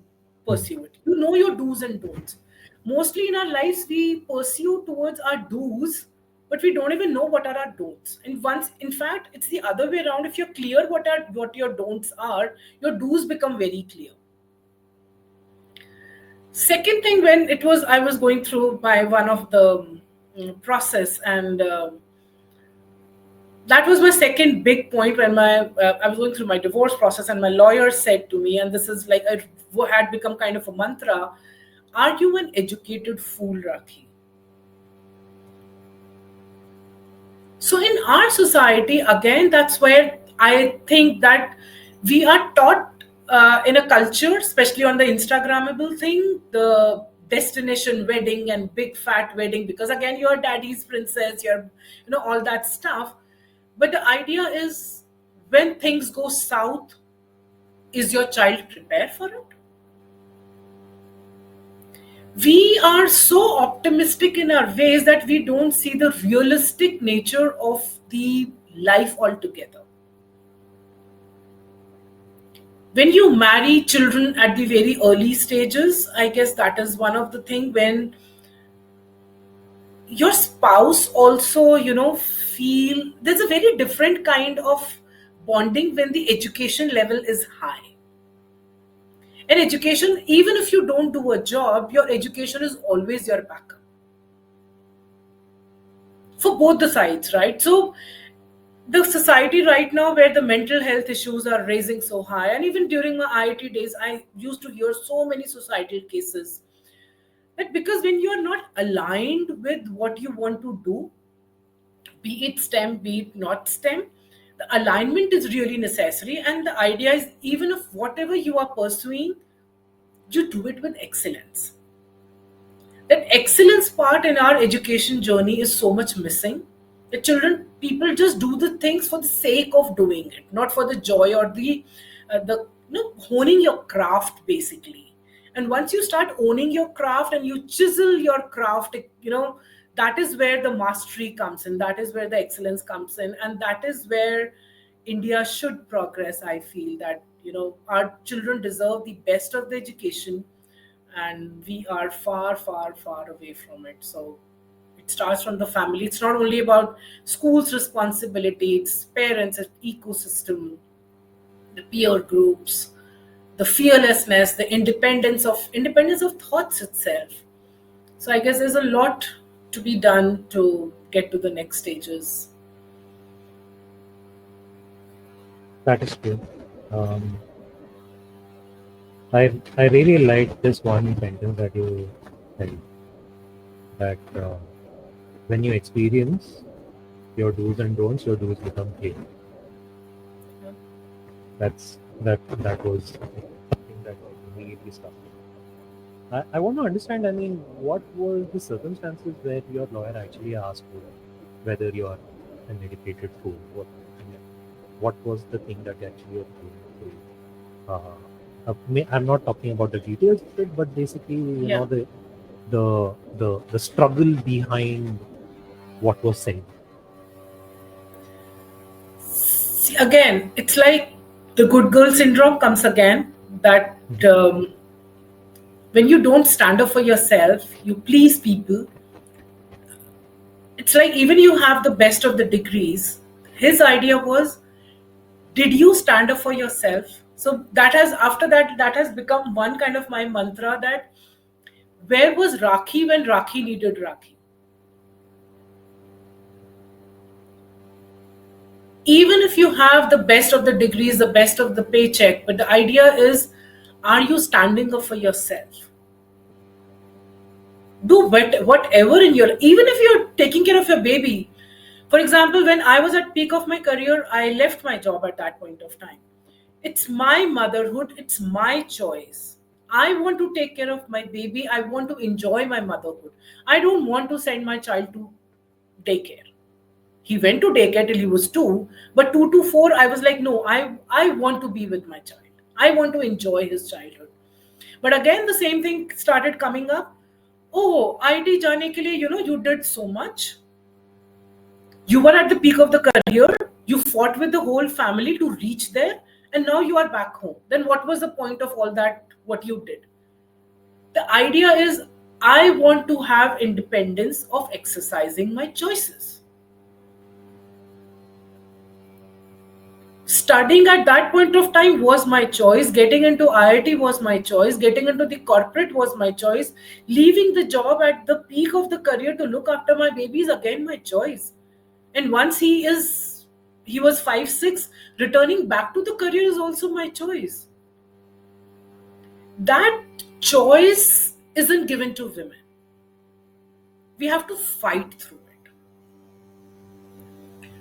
pursue it. You know your do's and don'ts. Mostly in our lives we pursue towards our do's, but we don't even know what are our don'ts. And once, in fact, it's the other way around. If you're clear what your don'ts are, your do's become very clear. Second thing, when it was I was going through by one of the process, and that was my second big point when I was going through my divorce process, and my lawyer said to me, and this is like it had become kind of a mantra: "Are you an educated fool, Rakhi?" So in our society, again, that's where I think that we are taught in a culture, especially on the Instagrammable thing, the destination wedding and big fat wedding, because again, you're daddy's princess, you're, all that stuff. But the idea is, when things go south, is your child prepared for it? We are so optimistic in our ways that we don't see the realistic nature of the life altogether. When you marry children at the very early stages, I guess that is one of the thing when your spouse also, feel there's a very different kind of bonding when the education level is high. And education, even if you don't do a job, your education is always your backup for both the sides, right? So the society right now where the mental health issues are raising so high, and even during my IIT days, I used to hear so many societal cases that because when you are not aligned with what you want to do, be it STEM, be it not STEM, the alignment is really necessary. And the idea is even if whatever you are pursuing, you do it with excellence. That excellence part in our education journey is so much missing. The children, people just do the things for the sake of doing it, not for the joy or the honing your craft basically. And once you start owning your craft and you chisel your craft, that is where the mastery comes in. That is where the excellence comes in, and that is where India should progress. I feel that our children deserve the best of the education, and we are far, far, far away from it. So it starts from the family. It's not only about schools' responsibility, it's parents, it's ecosystem, the peer groups, the fearlessness, the independence of thoughts itself. So I guess there's a lot to be done to get to the next stages. That is true. Um, I really like this one sentence that you said, that when you experience your do's and don'ts, your do's become clear. That was something that really stuck. I want to understand. I mean, what were the circumstances where your lawyer actually asked you whether you are an educated fool? What was the thing that actually you're going through? I'm not talking about the details of it, but basically, Yeah. the struggle behind what was said. See, again, it's like the good girl syndrome comes again. That when you don't stand up for yourself, you please people. It's like even you have the best of the degrees. His idea was, did you stand up for yourself? So that has after that that has become one kind of my mantra, that where was Rakhi when Rakhi needed Rakhi? Even if you have the best of the degrees, the best of the paycheck, but the idea is, are you standing up for yourself? Do whatever in your, even if you're taking care of your baby. For example, when I was at peak of my career, I left my job at that point of time. It's my motherhood, it's my choice. I want to take care of my baby, I want to enjoy my motherhood. I don't want to send my child to daycare. He went to daycare till he was 2, but 2 to 4 I was like, no, I want to be with my child. I want to enjoy his childhood. But again, the same thing started coming up. Oh, IT जाने के लिए, you did so much. You were at the peak of the career. You fought with the whole family to reach there, and now you are back home. Then what was the point of all that? What you did? The idea is, I want to have independence of exercising my choices. Studying at that point of time was my choice. Getting into IIT was my choice. Getting into the corporate was my choice. Leaving the job at the peak of the career to look after my baby is again my choice. And once he was 5 6, returning back to the career is also my choice. That choice isn't given to women. We have to fight through it.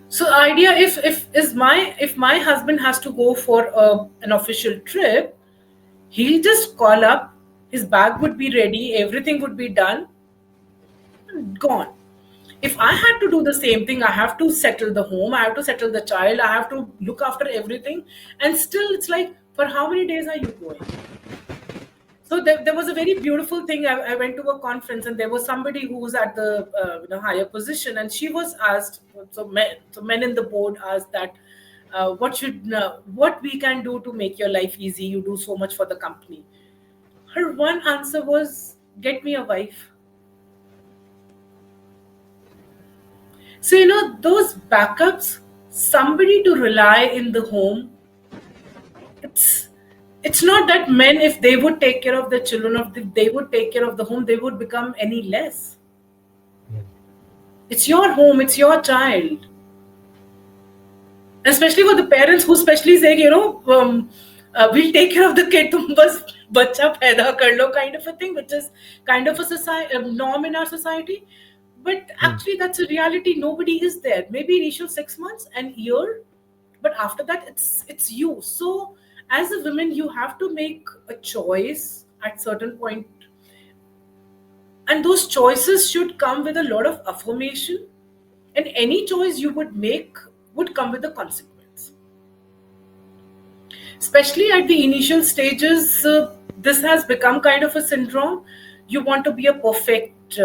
So idea, if my husband has to go for an official trip, he'll just call up, his bag would be ready, everything would be done, gone. If I had to do the same thing, I have to settle the home, I have to settle the child, I have to look after everything, and still it's like, for how many days are you going? So there was a very beautiful thing. I went to a conference and there was somebody who was at the higher position, and she was asked. So men in the board asked that, what we can do to make your life easy. You do so much for the company. Her one answer was, "Get me a wife." So those backups, somebody to rely in the home. It's it's not that men, if they would take care of the children, if they would take care of the home, they would become any less. Yeah. It's your home, it's your child. Especially for the parents who especially say, we'll take care of the kid, tum bas bacha paida kar lo, kind of a thing, which is kind of a society, a norm in our society. But Hmm. actually, that's a reality. Nobody is there. Maybe initial 6 months and year, but after that, it's you. So, as a woman, you have to make a choice at certain point, and those choices should come with a lot of affirmation. And any choice you would make would come with a consequence, especially at the initial stages. This has become kind of a syndrome. You want to be a perfect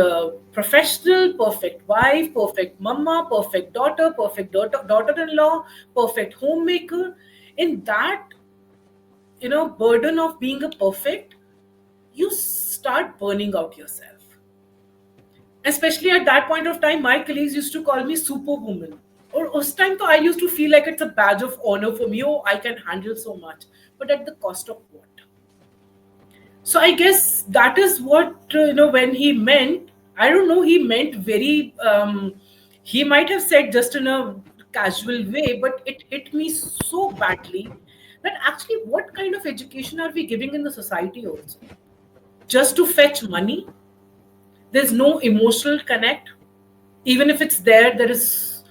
professional, perfect wife, perfect mama, perfect daughter, perfect daughter-in-law, perfect homemaker. In that burden of being a perfect, you start burning out yourself. Especially at that point of time, my colleagues used to call me superwoman. Or us time, I used to feel like it's a badge of honor for me. Oh, I can handle so much, but at the cost of what? So I guess that is what when he meant. I don't know. He meant very. He might have said just in a casual way, but it hit me so badly that actually, what kind of education are we giving in the society also? Just to fetch money. There's no emotional connect. Even if it's there, there is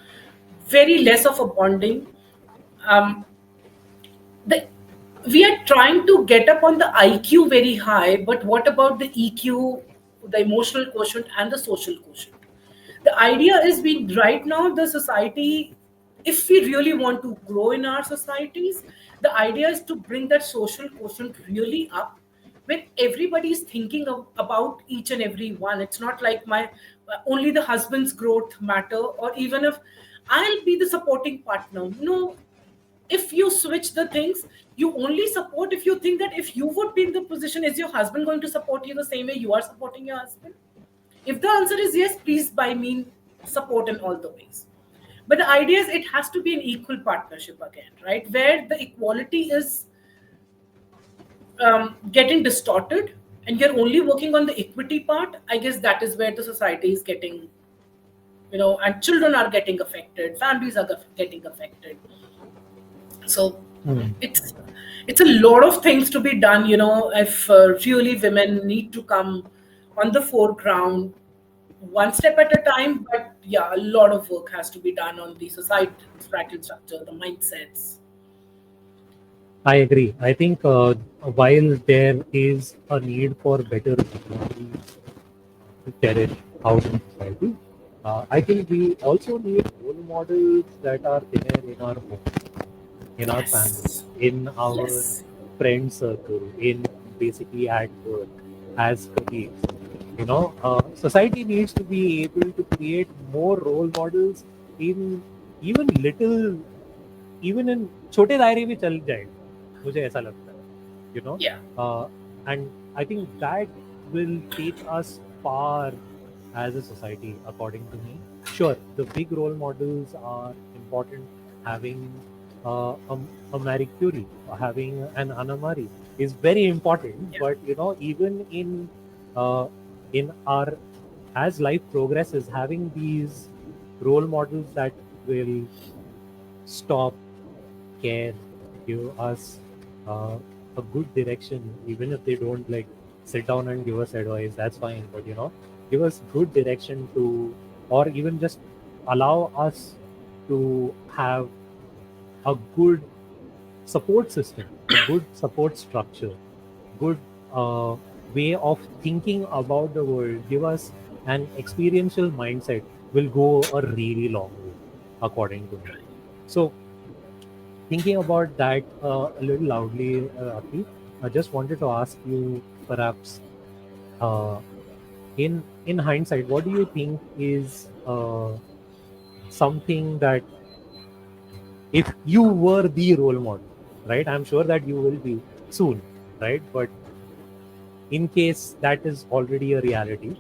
very less of a bonding. Um, the we are trying to get up on the IQ very high, but what about the EQ, the emotional quotient, and the social quotient? The idea is, we right now the society, if we really want to grow in our societies, the idea is to bring that social quotient really up, where everybody is thinking about each and every one. It's not like my only the husband's growth matter, or even if I'll be the supporting partner. No, if you switch the things, you only support if you think that if you would be in the position, is your husband going to support you the same way you are supporting your husband? If the answer is yes, please by mean support in all the ways. But the idea is, it has to be an equal partnership again, right? Where the equality is getting distorted, and you're only working on the equity part. I guess that is where the society is getting, and children are getting affected, families are getting affected. So Hmm. it's it's a lot of things to be done. If really women need to come on the foreground, one step at a time. But yeah, a lot of work has to be done on the societal structure, the mindsets. I agree. I think while there is a need for better technology to cherish housing society, I think we also need role models that are there in our home, in our family, Yes. in our Yes. friend circle, in basically at work, as colleagues. Society needs to be able to create more role models in even little, even in छोटे दायरे में चल जाएगा मुझे ऐसा लगता है you know Yeah. uh, and I think that will take us far as a society, according to me. Sure, the big role models are important. Having a Marie Curie, having an Anna Marie is very important. Yeah. But even uh, in our as life progresses, having these role models that will stop, care, give us uh, a good direction, even if they don't like sit down and give us advice, that's fine. But give us good direction to, or even just allow us to have a good support system, a good support structure, good uh, way of thinking about the world, give us an experiential mindset, will go a really long way, according to me. So, thinking about that a little loudly, Rafi. I just wanted to ask you, perhaps, uh, in hindsight, what do you think is something that, if you were the role model, right? I'm sure that you will be soon, right? But in case that is already a reality,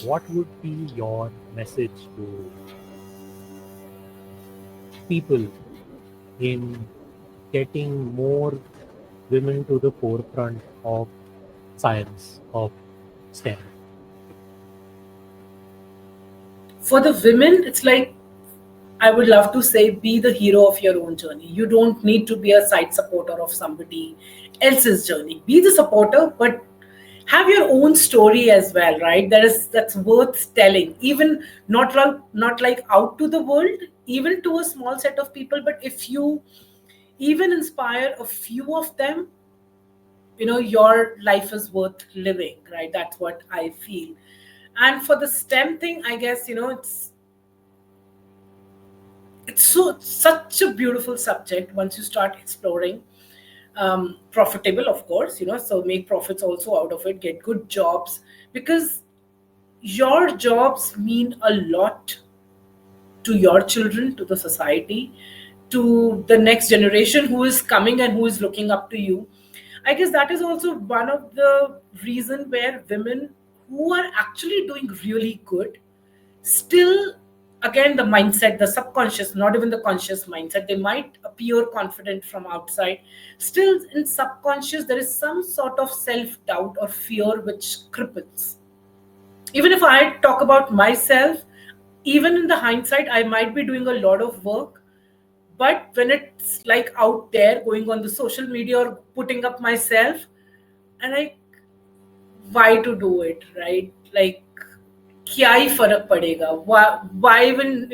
what would be your message to people in getting more women to the forefront of science, of STEM? For the women, it's like I would love to say be the hero of your own journey. You don't need to be a side supporter of somebody else's journey. Be the supporter, but have your own story as well, right? That's worth telling. Even not like out to the world, even to a small set of people, but if you even inspire a few of them, your life is worth living, right? That's what I feel. And for the STEM thing, I guess, it's such a beautiful subject once you start exploring. Profitable, of course, so make profits also out of it, get good jobs, because your jobs mean a lot to your children, to the society, to the next generation who is coming and who is looking up to you. I guess that is also one of the reason where women who are actually doing really good still, again, the mindset, the subconscious, not even the conscious mindset, they might appear confident from outside, still in subconscious there is some sort of self doubt or fear which cripples. Even if I talk about myself, even in the hindsight I might be doing a lot of work, but when it's like out there going on the social media or putting up myself, and I, why to do it, right? Like, क्या ही फर्क पड़ेगा? Why even,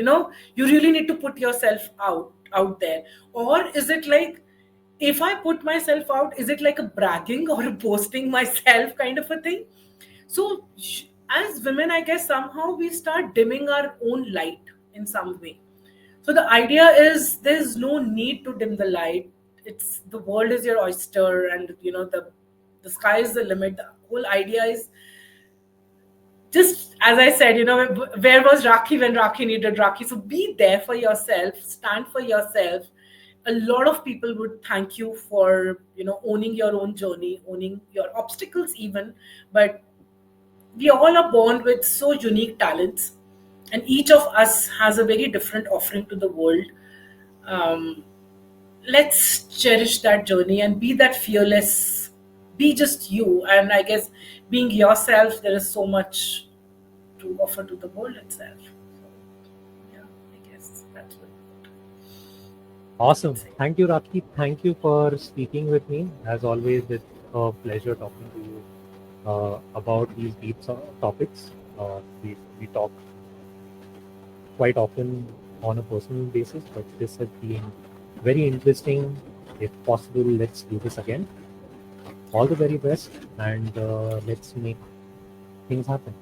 you really need to put yourself out there? Or is it like, if I put myself out, is it like a bragging or a boasting myself kind of a thing? So as women, I guess somehow we start dimming our own light in some way. So the idea is there's no need to dim the light. It's the world is your oyster, and the sky is the limit. The whole idea is, just as I said, where was Rakhi when Rakhi needed Rakhi? So be there for yourself, stand for yourself. A lot of people would thank you for, owning your own journey, owning your obstacles even. But we all are born with so unique talents, and each of us has a very different offering to the world. Um, let's cherish that journey and be that fearless. Be just you. And I guess being yourself, there is so much to offer to the world itself. So, yeah, I guess that's what I would Awesome. say. Thank you, Rakhi. Thank you for speaking with me. As always, it's a pleasure talking to you about these deep topics. We talk quite often on a personal basis, but this has been very interesting. If possible, let's do this again. All the very best, and let's make things happen.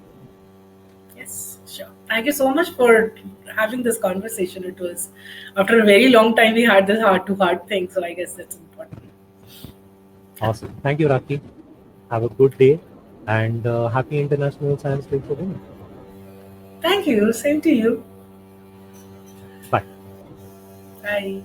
Yes, sure. Thank you so much for having this conversation. It was after a very long time we had this heart to heart thing, so I guess that's important. Awesome. Thank you, Rakhi. Have a good day, and happy International Science Day for Women. Thank you. Same to you. Bye. Bye.